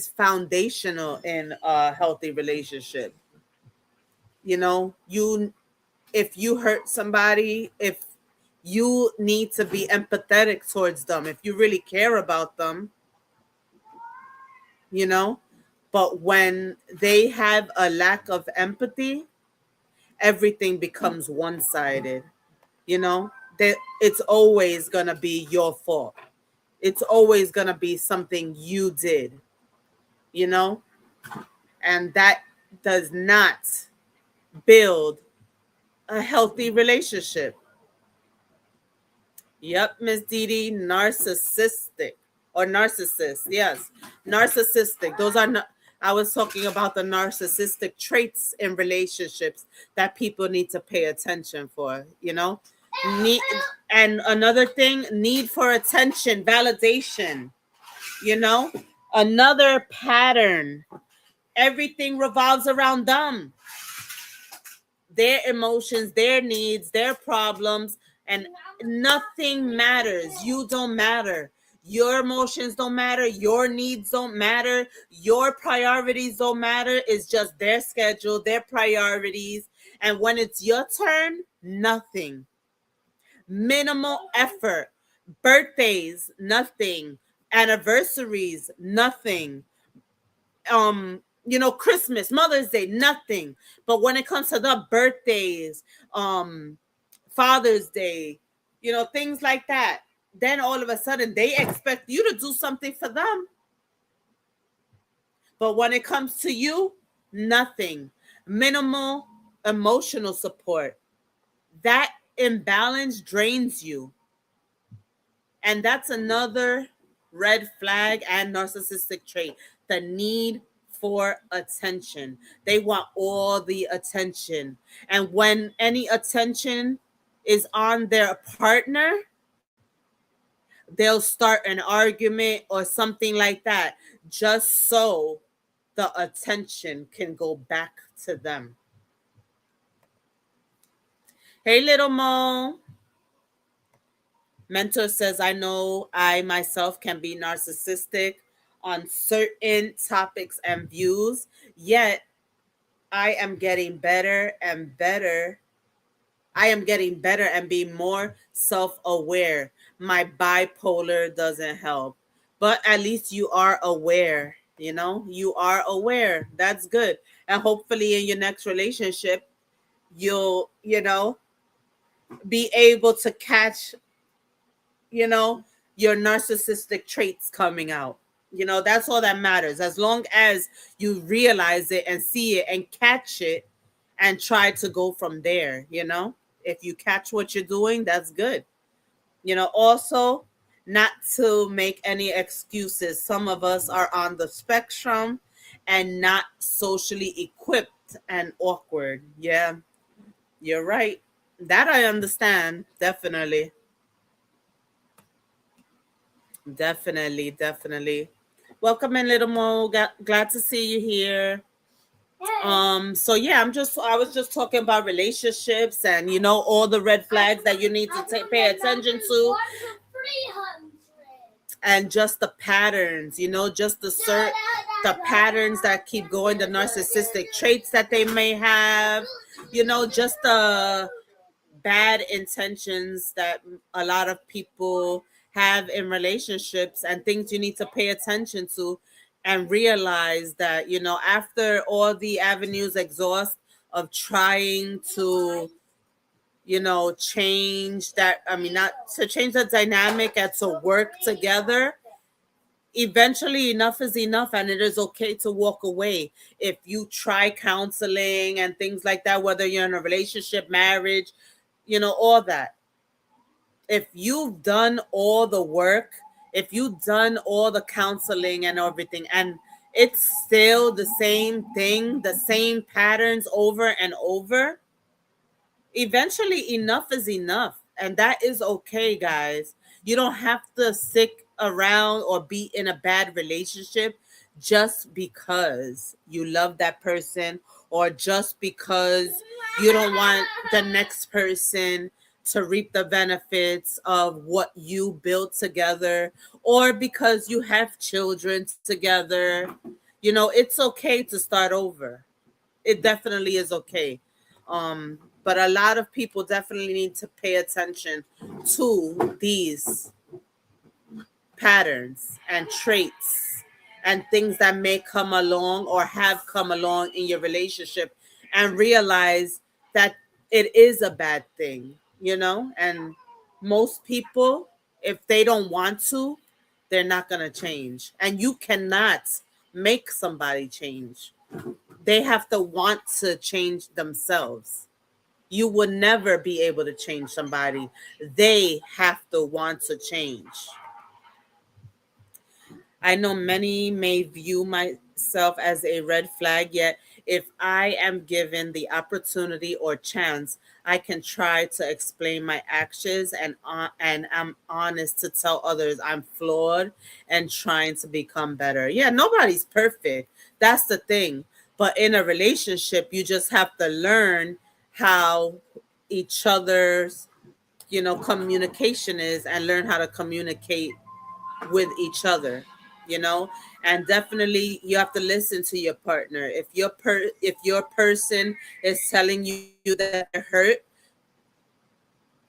A: foundational in a healthy relationship. You know, if you hurt somebody, if you need to be empathetic towards them, if you really care about them, you know. But when they have a lack of empathy, everything becomes one-sided. You know, that it's always gonna be your fault. It's always gonna be something you did, you know, and that does not build a healthy relationship. Yep, Miss Didi, narcissistic or narcissist. Yes, narcissistic. Those are not. I was talking about the narcissistic traits in relationships that people need to pay attention for. You know, need, and another thing, need for attention, validation. You know, another pattern. Everything revolves around them, their emotions, their needs, their problems, and nothing matters. You don't matter. Your emotions don't matter. Your needs don't matter. Your priorities don't matter. It's just their schedule, their priorities. And when it's your turn, nothing. Minimal effort. Birthdays, nothing. Anniversaries, nothing. You know, Christmas, Mother's Day, nothing. But when it comes to the birthdays, Father's Day, you know, things like that, then all of a sudden they expect you to do something for them. But when it comes to you, nothing. Minimal emotional support. That imbalance drains you. And that's another red flag and narcissistic trait, the need for attention. They want all the attention. And when any attention is on their partner, they'll start an argument or something like that, just so the attention can go back to them. Hey, little Mo. Mentor says, I know I myself can be narcissistic on certain topics and views, yet I am getting better and better. I am getting better and being more self aware. My bipolar doesn't help, but at least you are aware. You are aware. That's good. And hopefully, in your next relationship, you'll, be able to catch, you know, your narcissistic traits coming out. That's all that matters. As long as you realize it and see it and catch it and try to go from there, if you catch what you're doing, that's good. Also, not to make any excuses. Some of us are on the spectrum and not socially equipped and awkward. Yeah, you're right. That I understand. Definitely. Definitely, definitely. Welcome in, little Mo. Glad to see you here. So yeah, I was just talking about relationships and all the red flags that you need to pay attention to, and just the patterns, just the patterns that keep going, the narcissistic traits that they may have, just the bad intentions that a lot of people have in relationships, and things you need to pay attention to and realize that after all the avenues exhaust of trying to change that, I mean, not to change the dynamic and to work together, eventually enough is enough, and it is okay to walk away. If you try counseling and things like that, whether you're in a relationship, marriage, all that, if you've done all the work, if you've done all the counseling and everything, and it's still the same thing, the same patterns over and over, eventually enough is enough. And that is okay, guys. You don't have to stick around or be in a bad relationship just because you love that person, or just because you don't want the next person to reap the benefits of what you built together, or because you have children together. It's okay to start over. It definitely is okay. But a lot of people definitely need to pay attention to these patterns and traits and things that may come along or have come along in your relationship, and realize that it is a bad thing, and most people, if they don't want to, they're not going to change. And you cannot make somebody change. They have to want to change themselves. You will never be able to change somebody. They have to want to change. I know many may view myself as a red flag, yet if I am given the opportunity or chance, I can try to explain my actions, and I'm honest to tell others I'm flawed and trying to become better. Yeah, nobody's perfect. That's the thing. But in a relationship, you just have to learn how each other's, communication is, and learn how to communicate with each other, you know and definitely you have to listen to your partner. If your person is telling you that they're hurt,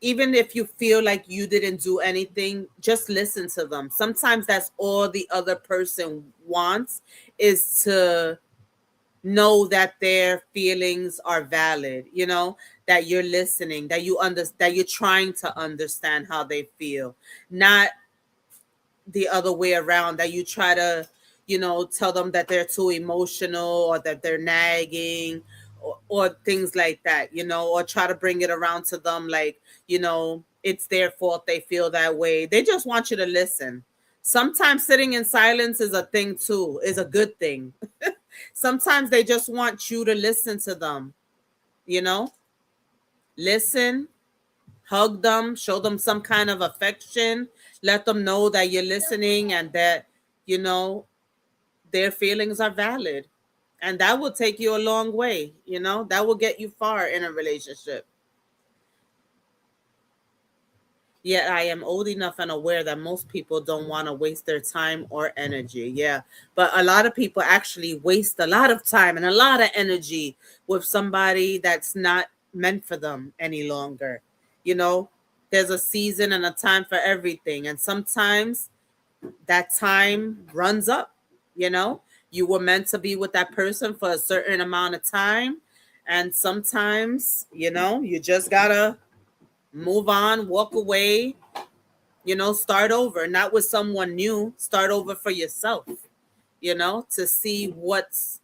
A: even if you feel like you didn't do anything, just listen to them. Sometimes that's all the other person wants, is to know that their feelings are valid, that you're listening, that you're trying to understand how they feel, not the other way around, that you try to tell them that they're too emotional, or that they're nagging, or things like that, or try to bring it around to them like it's their fault they feel that way. They just want you to listen. Sometimes sitting in silence is a thing too, is a good thing. Sometimes they just want you to listen to them, you know listen, hug them, show them some kind of affection, let them know that you're listening, and that you know their feelings are valid. And that will take you a long way. That will get you far in a relationship. Yet I am old enough and aware that most people don't want to waste their time or energy. Yeah. But a lot of people actually waste a lot of time and a lot of energy with somebody that's not meant for them any longer. You know, there's a season and a time for everything. And sometimes that time runs up, you know? You were meant to be with that person for a certain amount of time. And sometimes, you just gotta move on, walk away, start over, not with someone new, start over for yourself, to see what's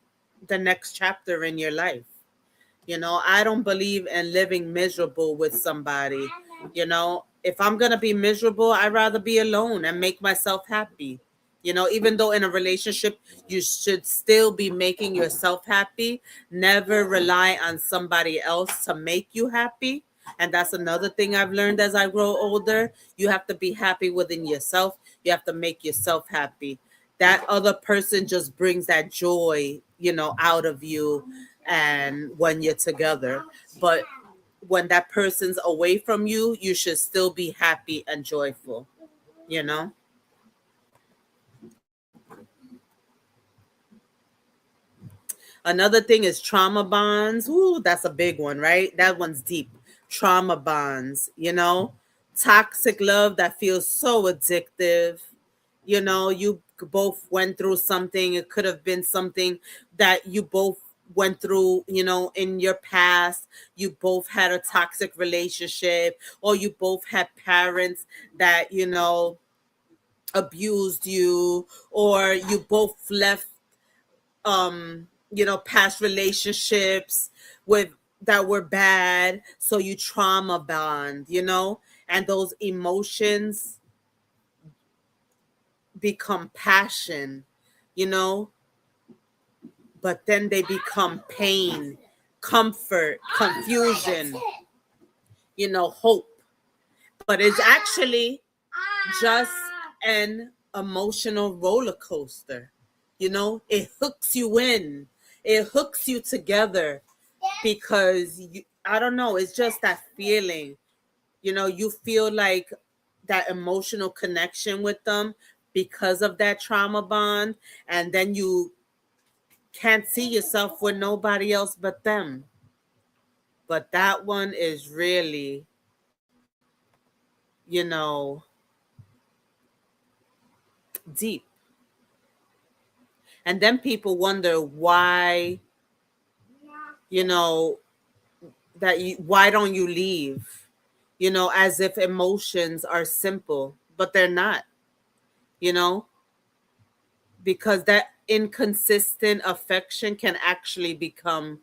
A: the next chapter in your life. I don't believe in living miserable with somebody. If I'm going to be miserable, I'd rather be alone and make myself happy. Even though in a relationship, you should still be making yourself happy. Never rely on somebody else to make you happy. And that's another thing I've learned as I grow older. You have to be happy within yourself. You have to make yourself happy. That other person just brings that joy, out of you and when you're together. But when that person's away from you, you should still be happy and joyful, you know? Another thing is trauma bonds. Ooh, that's a big one, right? That one's deep. Trauma bonds, toxic love that feels so addictive. You both went through something. It could have been something that you both went through, in your past. You both had a toxic relationship, or you both had parents that, abused you, or you both left past relationships with that were bad, so you trauma bond, and those emotions become passion, you know but then they become pain, comfort, confusion, hope. But it's actually just an emotional roller coaster. It hooks you in, it hooks you together because I don't know, it's just that feeling. You feel like that emotional connection with them because of that trauma bond, and then you can't see yourself with nobody else but them. But that one is really, you know, deep. And then people wonder why, you know, why don't you leave? As if emotions are simple, but they're not, you know, because that inconsistent affection can actually become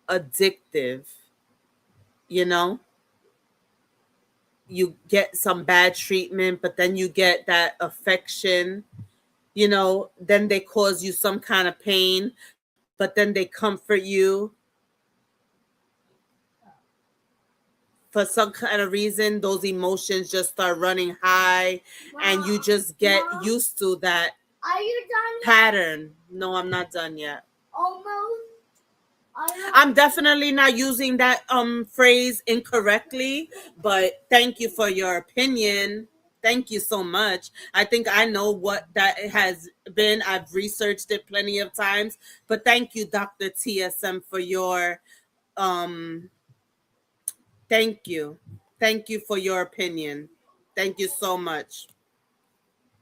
A: addictive, you know? You get some bad treatment, but then you get that affection, then they cause you some kind of pain, but then they comfort you for some kind of reason. Those emotions just start running high, and you just get used to that
B: Are you done
A: pattern. No, I'm not done yet.
B: almost?
A: I'm definitely not using that phrase incorrectly, but thank you for your opinion. Thank you so much. I think I know what that has been. I've researched it plenty of times, but thank you, Dr. TSM, for your um thank you. Thank you for your opinion. Thank you so much.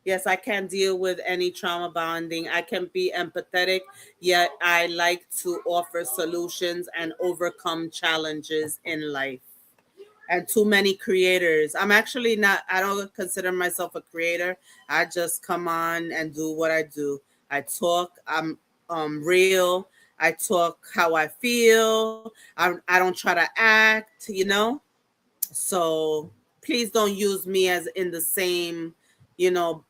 A: Yes, I can deal with any trauma bonding. I can be empathetic, yet I like to offer solutions and overcome challenges in life. And too many creators. I'm actually not, I don't consider myself a creator. I just come on and do what I do. I talk, I'm real. I talk how I feel. I don't try to act, So please don't use me as in the same, you know,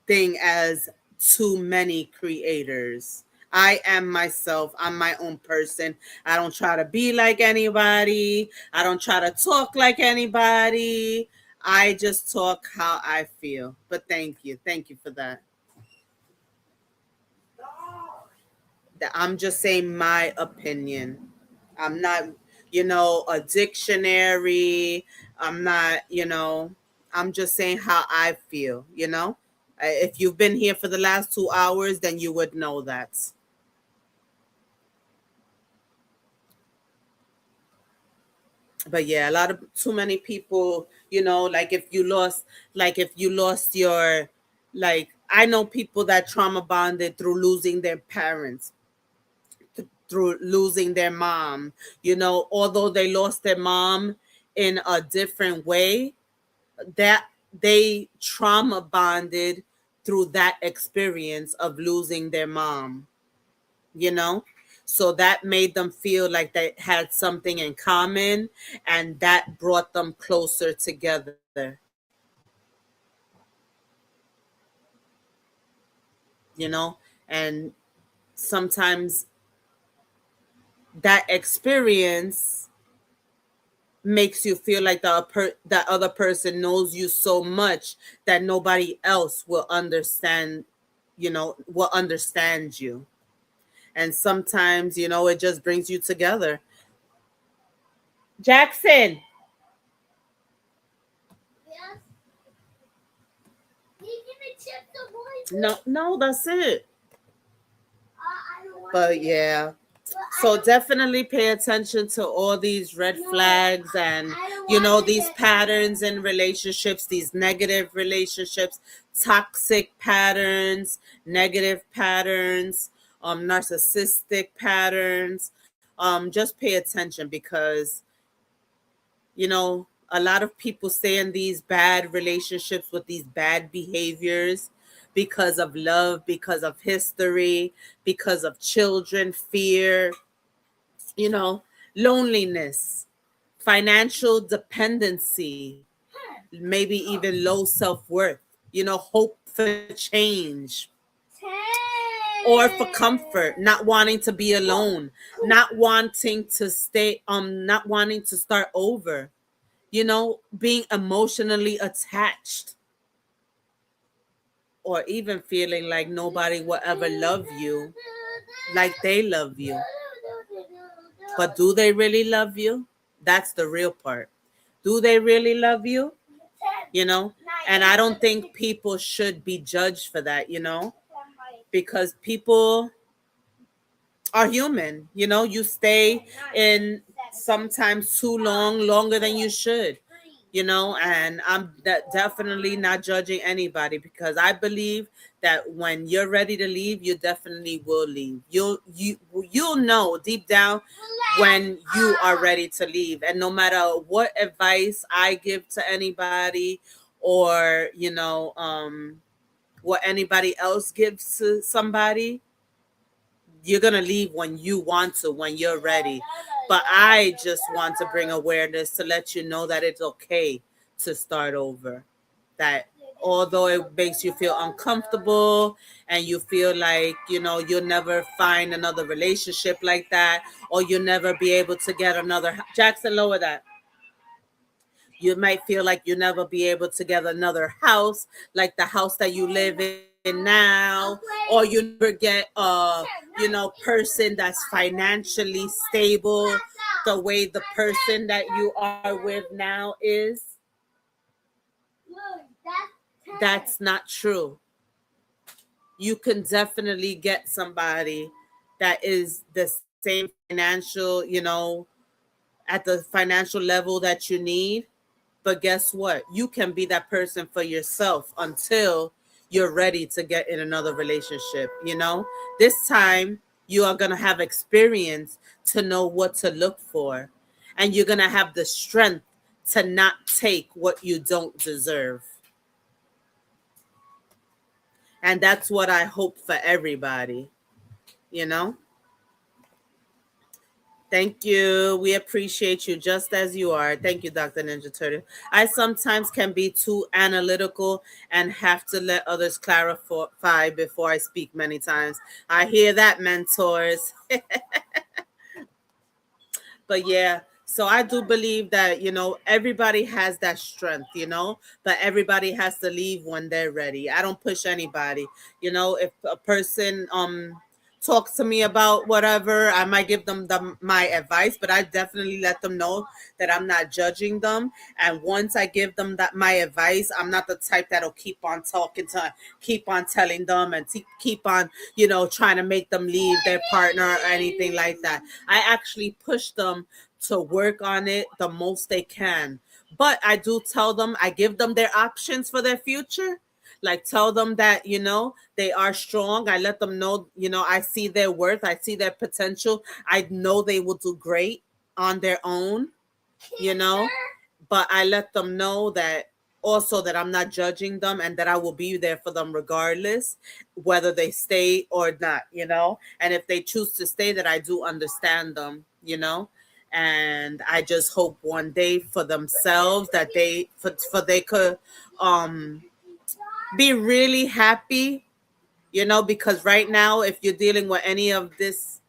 A: thing as too many creators. I am myself. I'm my own person. I don't try to be like anybody. I don't try to talk like anybody. I just talk how I feel. But thank you. Thank you for that. I'm just saying my opinion. I'm not a dictionary. I'm not, I'm just saying how I feel. If you've been here for the last 2 hours, then you would know that. But yeah, a lot of too many people, like if you lost your, like, I know people that trauma bonded through losing their parents, through losing their mom, although they lost their mom in a different way, that they trauma bonded through that experience of losing their mom, you know? So that made them feel like they had something in common, and that brought them closer together, you know? And sometimes that experience makes you feel like that other person knows you so much that nobody else will understand you. And sometimes, it just brings you together. Jackson.
B: Yes. Can you give me chips or boys?
A: No, that's it.
B: I don't want
A: But
B: it.
A: yeah.
B: But I
A: So
B: don't,
A: definitely pay attention to all these red
B: no,
A: flags, and
B: I don't want
A: these
B: it.
A: patterns in relationships, these negative relationships, toxic patterns, negative patterns, narcissistic patterns. Just pay attention, because a lot of people stay in these bad relationships with these bad behaviors because of love, because of history, because of children, fear, you know, loneliness, financial dependency, maybe even low self worth, hope for change, or for comfort, not wanting to be alone, not wanting to start over, being emotionally attached, or even feeling like nobody will ever love you like they love you. But do they really love you? That's the real part. Do they really love you? You know? And I don't think people should be judged for that, because people are human. You stay in sometimes too long, longer than you should. And I'm definitely not judging anybody, because I believe that when you're ready to leave, you definitely will leave. You'll know deep down when you are ready to leave. And no matter what advice I give to anybody, or what anybody else gives to somebody, you're going to leave when you want to, when you're ready. But I just want to bring awareness to let you know that it's okay to start over. That although it makes you feel uncomfortable, and you feel like, you'll never find another relationship like that, or you'll never be able to get another. Jackson, lower that. You might feel like you'll never be able to get another house like the house that you live in now, or you never get person that's financially stable the way the person that you are with now is. That's not true. You can definitely get somebody that is the same financial, at the financial level that you need. But guess what? You can be that person for yourself until you're ready to get in another relationship. This time you are going to have experience to know what to look for, and you're going to have the strength to not take what you don't deserve. And that's what I hope for everybody, you know? Thank you. We appreciate you just as you are. Thank you, Dr. Ninja Turtle. I sometimes can be too analytical and have to let others clarify before I speak many times. I hear that, mentors. But yeah, so I do believe that, everybody has that strength, but everybody has to leave when they're ready. I don't push anybody. If a person talk to me about whatever. I might give them my advice, but I definitely let them know that I'm not judging them. And once I give them that my advice, I'm not the type that'll keep on talking to, keep on telling them, and keep on, trying to make them leave their partner or anything like that. I actually push them to work on it the most they can. But I do tell them, I give them their options for their future. Like, tell them that, they are strong. I let them know, I see their worth. I see their potential. I know they will do great on their own, you know, but I let them know that also that I'm not judging them and that I will be there for them regardless, whether they stay or not. And if they choose to stay, that I do understand them. And I just hope one day for themselves that they could be really happy, because right now, if you're dealing with any of this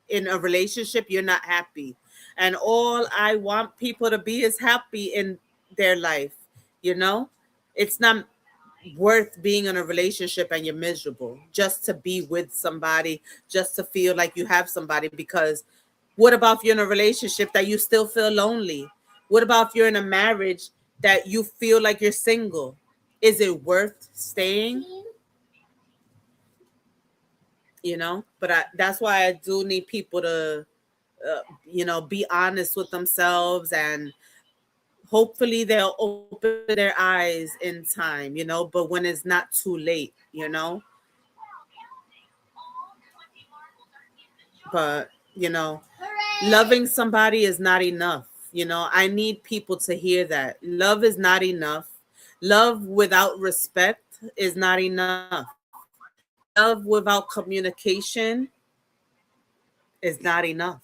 A: in a relationship, you're not happy. And all I want people to be is happy in their life, you know? It's not worth being in a relationship and you're miserable just to be with somebody, just to feel like you have somebody. Because what about if you're in a relationship that you still feel lonely? What about if you're in a marriage that you feel like you're single? Is it worth staying? But that's why I do need people to be honest with themselves, and hopefully they'll open their eyes in time, but when it's not too late. But loving somebody is not enough. I need people to hear that love is not enough. Love without respect is not enough. Love without communication is not enough.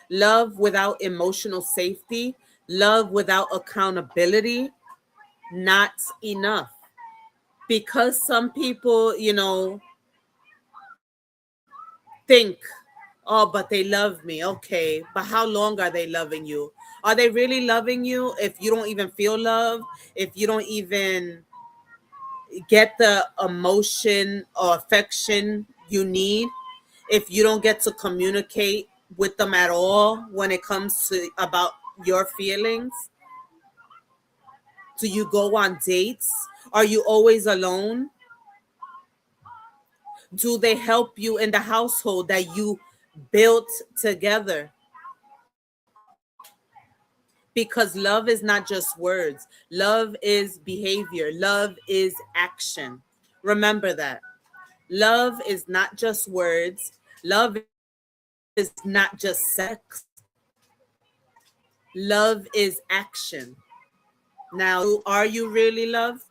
A: Love without emotional safety, love without accountability, not enough. Because some people, think, oh, but they love me. Okay, but how long are they loving you? Are they really loving you if you don't even feel love? If you don't even get the emotion or affection you need? If you don't get to communicate with them at all when it comes to about your feelings? Do you go on dates? Are you always alone? Do they help you in the household that you built together? Because love is not just words. Love is behavior. Love is action. Remember that. Love is not just words. Love is not just sex. Love is action. Now, are you really loved?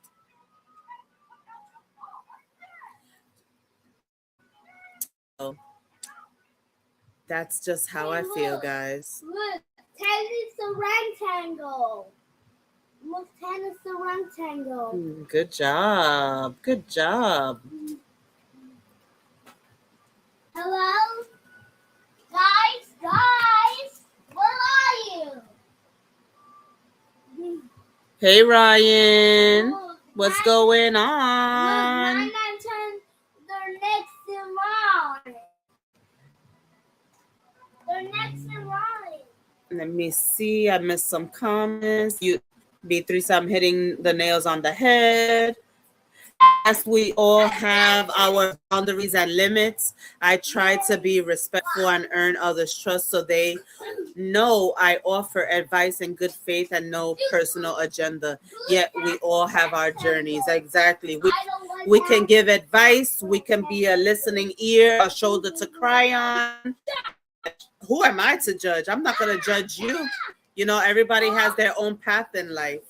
A: So that's just how I feel, guys.
B: Look, 10 is the rectangle. Look, 10 is the rectangle.
A: Good job. Good job.
B: Hello? Guys, where are you?
A: Hey, Ryan.
B: Look,
A: What's going
B: Look,
A: on?
B: 9 and 10, they're next in line. They're next in line.
A: Let me see. I missed some comments. You B3, so I'm hitting the nails on the head. As we all have our boundaries and limits, I try to be respectful and earn others' trust so they know I offer advice in good faith and no personal agenda. Yet we all have our journeys. Exactly. We can give advice. We can be a listening ear, a shoulder to cry on. Who am I to judge? I'm not going to judge you. Everybody has their own path in life.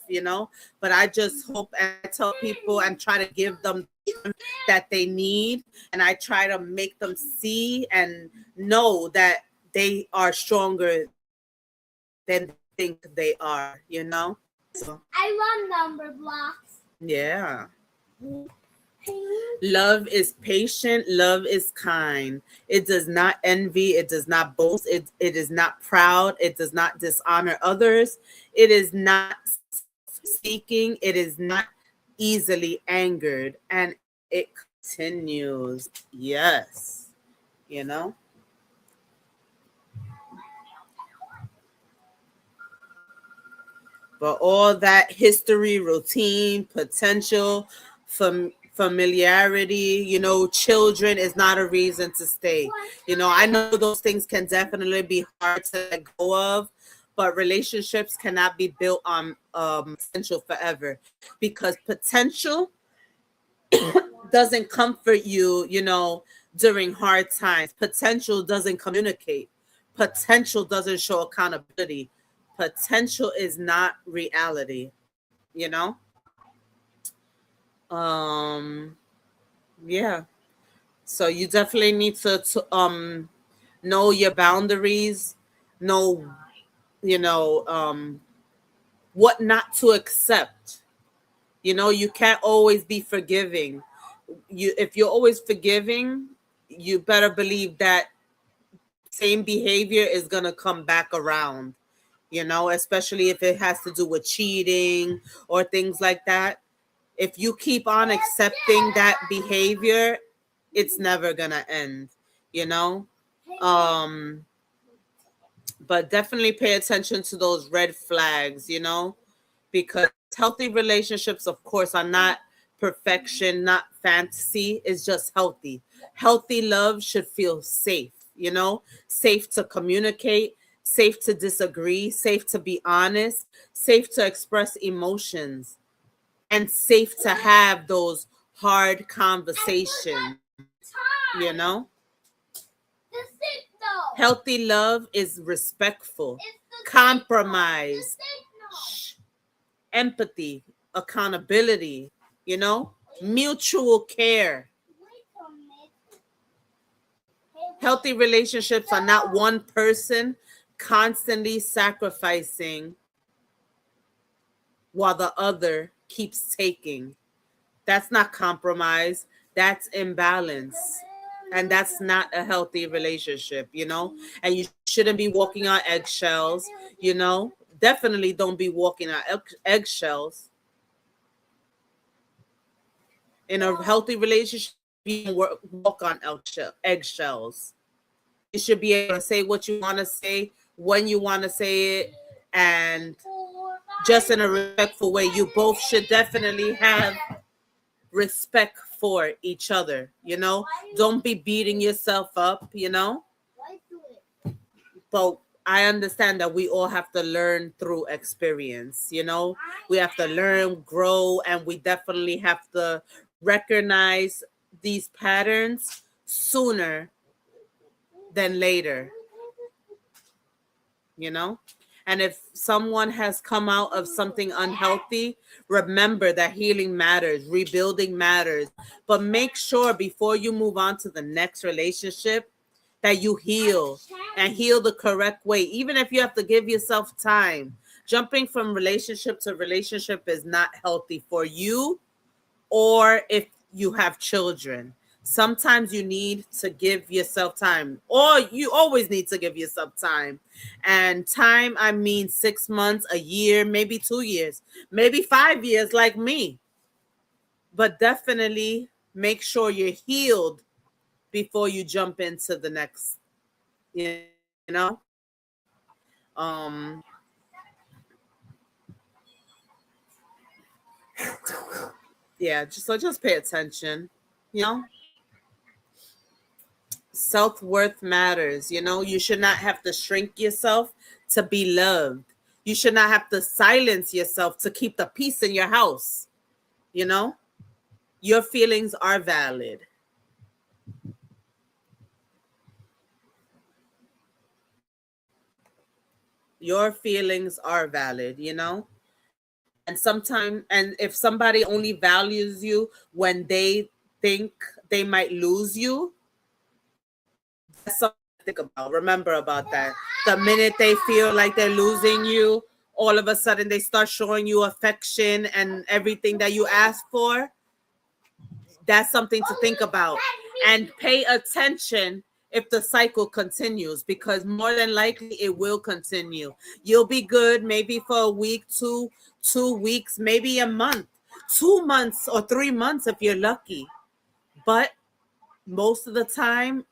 A: But I just hope and I tell people and try to give them that they need. And I try to make them see and know that they are stronger than they think they are. So,
B: I love number blocks.
A: yeah. Love is patient. Love is kind. It does not envy. It does not boast. It is not proud. It does not dishonor others. It is not seeking. It is not easily angered. And it continues. Yes. you know. But all that history, routine, potential, familiarity, children is not a reason to stay. I know those things can definitely be hard to let go of, but relationships cannot be built on potential forever, because potential doesn't comfort you, during hard times. Potential doesn't communicate. Potential doesn't show accountability. Potential is not reality, you know? Um, yeah. So you definitely need to know your boundaries, know, what not to accept. You can't always be forgiving. If you're always forgiving, you better believe that same behavior is gonna come back around, especially if it has to do with cheating or things like that. If you keep on accepting that behavior, it's never gonna end, you know? Um, but definitely pay attention to those red flags, because healthy relationships, of course, are not perfection, not fantasy. It's just healthy. Healthy love should feel safe, safe to communicate, safe to disagree, safe to be honest, safe to express emotions, and safe to have those hard conversations, you know? Healthy love is respectful, compromise, empathy, accountability, mutual care. Healthy relationships are not one person constantly sacrificing while the other keeps taking. That's not compromise, that's imbalance. And that's not a healthy relationship, And you shouldn't be walking on eggshells, Definitely don't be walking on eggshells. In a healthy relationship, you walk on eggshells. You should be able to say what you want to say, when you want to say it, and just in a respectful way. You both should definitely have respect for each other, Don't be beating yourself up, But I understand that we all have to learn through experience, We have to learn, grow, and we definitely have to recognize these patterns sooner than later, And if someone has come out of something unhealthy, remember that healing matters, rebuilding matters. But make sure before you move on to the next relationship that you heal and heal the correct way, even if you have to give yourself time. Jumping from relationship to relationship is not healthy for you, or if you have children. Sometimes you need to give yourself time, or you always need to give yourself time. And time, I mean 6 months, a year, maybe 2 years, maybe 5 years, like me. But definitely make sure you're healed before you jump into the next, you know. Um, yeah, just pay attention, you know. Self-worth matters, You should not have to shrink yourself to be loved. You should not have to silence yourself to keep the peace in your house, Your feelings are valid. Your feelings are valid, And sometimes, and if somebody only values you when they think they might lose you, that's something to think about. Remember about that. The minute they feel like they're losing you, all of a sudden they start showing you affection and everything that you asked for. That's something to think about. And pay attention if the cycle continues, because more than likely it will continue. You'll be good maybe for a week, 2 weeks, maybe a month, 2 months, or 3 months if you're lucky. But most of the time,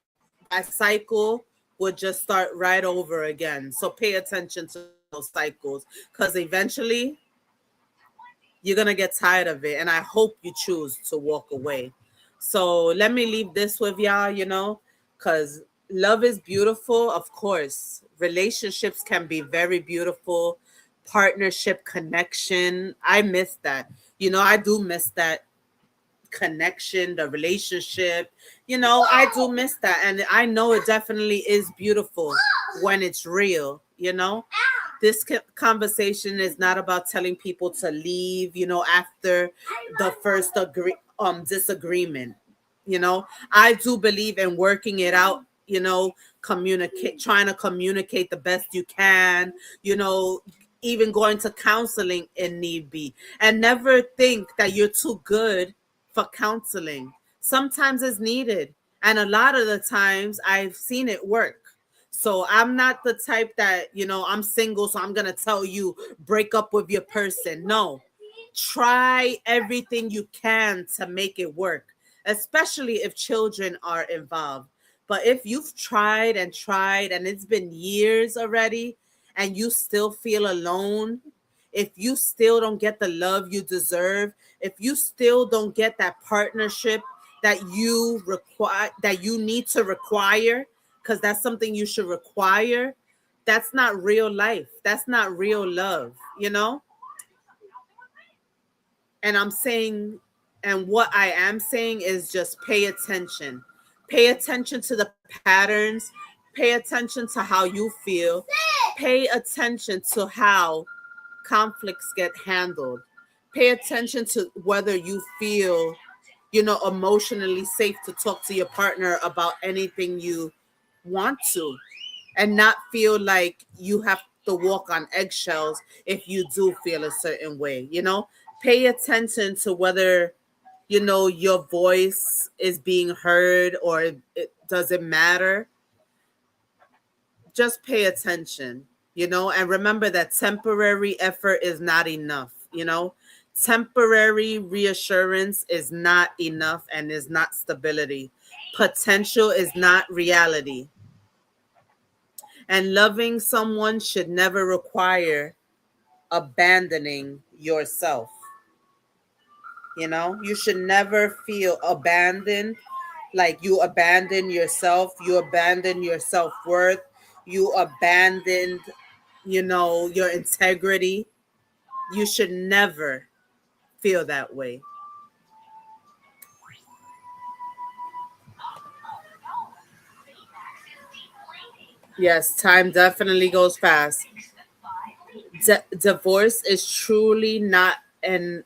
A: that cycle would just start right over again. So pay attention to those cycles, because eventually you're going to get tired of it. And I hope you choose to walk away. So let me leave this with y'all, because love is beautiful. Of course, relationships can be very beautiful. Partnership, connection. I miss that. I do miss that connection, the relationship. I do miss that. And I know it definitely is beautiful when it's real. This conversation is not about telling people to leave, after the first disagreement. I do believe in working it out, trying to communicate the best you can, even going to counseling in need be, and never think that you're too good for counseling. Sometimes it's needed. And a lot of the times I've seen it work. So I'm not the type that, I'm single, so I'm going to tell you break up with your person. No, try everything you can to make it work, especially if children are involved. But if you've tried and it's been years already and you still feel alone, if you still don't get the love you deserve, if you still don't get that partnership that you require, that you need to require, because that's something you should require, that's not real life. That's not real love, And I'm saying, and what I am saying is just pay attention. Pay attention to the patterns. Pay attention to how you feel. Pay attention to how conflicts get handled. Pay attention to whether you feel, emotionally safe to talk to your partner about anything you want to, and not feel like you have to walk on eggshells if you do feel a certain way. Pay attention to whether, your voice is being heard or it doesn't matter. Just pay attention, and remember that temporary effort is not enough. Temporary reassurance is not enough and is not stability. Potential is not reality. And loving someone should never require abandoning yourself. You should never feel abandoned, like you abandon yourself, you abandon your self-worth, you abandoned, your integrity. You should never feel that way. Yes, time definitely goes fast. Divorce is truly not an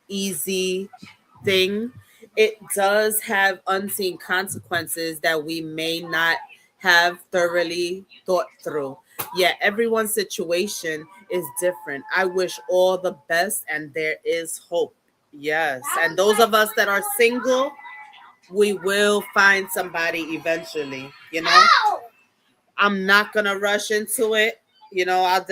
A: easy thing. It does have unseen consequences that we may not have thoroughly thought through. Yet everyone's situation is different. I wish all the best, and there is hope. Yes. And those of us that are single, we will find somebody eventually. I'm not gonna rush into it. I'm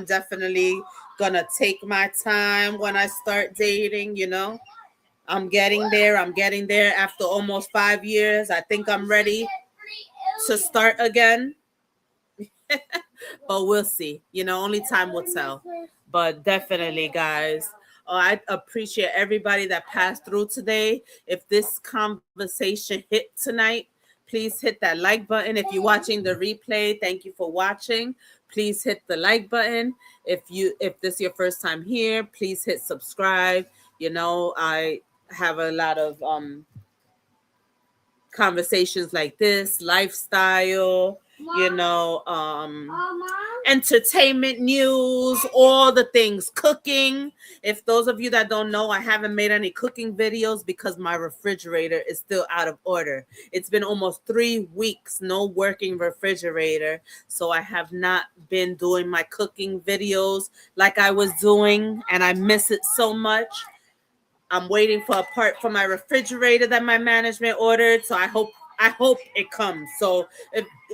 A: definitely gonna take my time when I start dating. I'm getting there. After almost 5 years. I think I'm ready to start again. But we'll see. Only time will tell. But definitely, guys, I appreciate everybody that passed through today. If this conversation hit tonight, please hit that like button. If you're watching the replay, thank you for watching. Please hit the like button. If this is your first time here, please hit subscribe. I have a lot of conversations like this, lifestyle, entertainment news, all the things, cooking. If those of you that don't know, I haven't made any cooking videos because my refrigerator is still out of order. It's been almost 3 weeks, no working refrigerator. So I have not been doing my cooking videos like I was doing, and I miss it so much. I'm waiting for a part for my refrigerator that my management ordered. So I hope it comes. So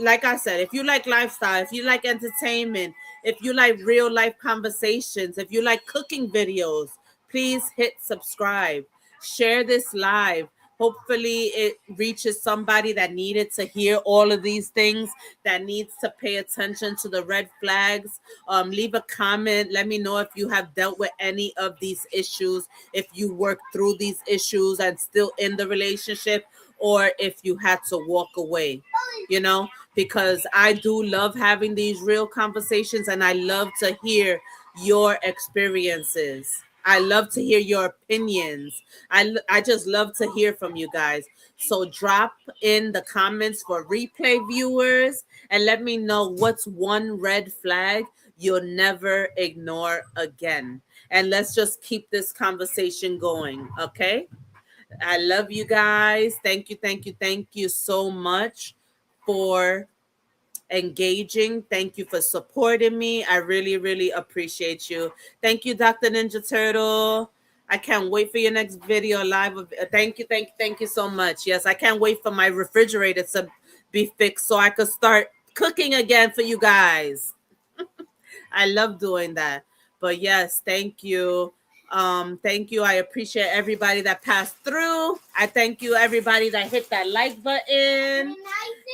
A: like I said, if you like lifestyle, if you like entertainment, if you like real life conversations, if you like cooking videos, please hit subscribe, share this live, Hopefully it reaches somebody that needed to hear all of these things, that needs to pay attention to the red flags. Leave a comment. Let me know if you have dealt with any of these issues, if you worked through these issues and still in the relationship, or if you had to walk away, because I do love having these real conversations and I love to hear your experiences. I love to hear your opinions. I just love to hear from you guys. So drop in the comments for replay viewers and let me know what's one red flag you'll never ignore again. And let's just keep this conversation going, okay? I love you guys. Thank you, thank you, thank you so much for engaging. Thank you for supporting me. I really, really appreciate you. Thank you, Dr. Ninja Turtle. I can't wait for your next video live. Thank you, thank you so much. Yes, I can't wait for my refrigerator to be fixed so I could start cooking again for you guys. I love doing that. But yes, thank you. Thank you. I appreciate everybody that passed through. I thank you everybody that hit that like button.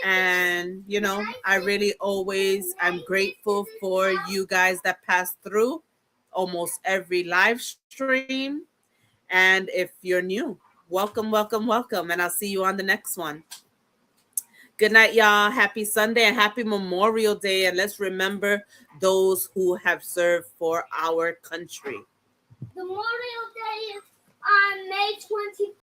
A: And I really I'm grateful for you guys that pass through almost every live stream. And if you're new, welcome, welcome, welcome. And I'll see you on the next one. Good night, y'all. Happy Sunday and happy Memorial Day. And let's remember those who have served for our country.
B: Memorial Day is on May 24th.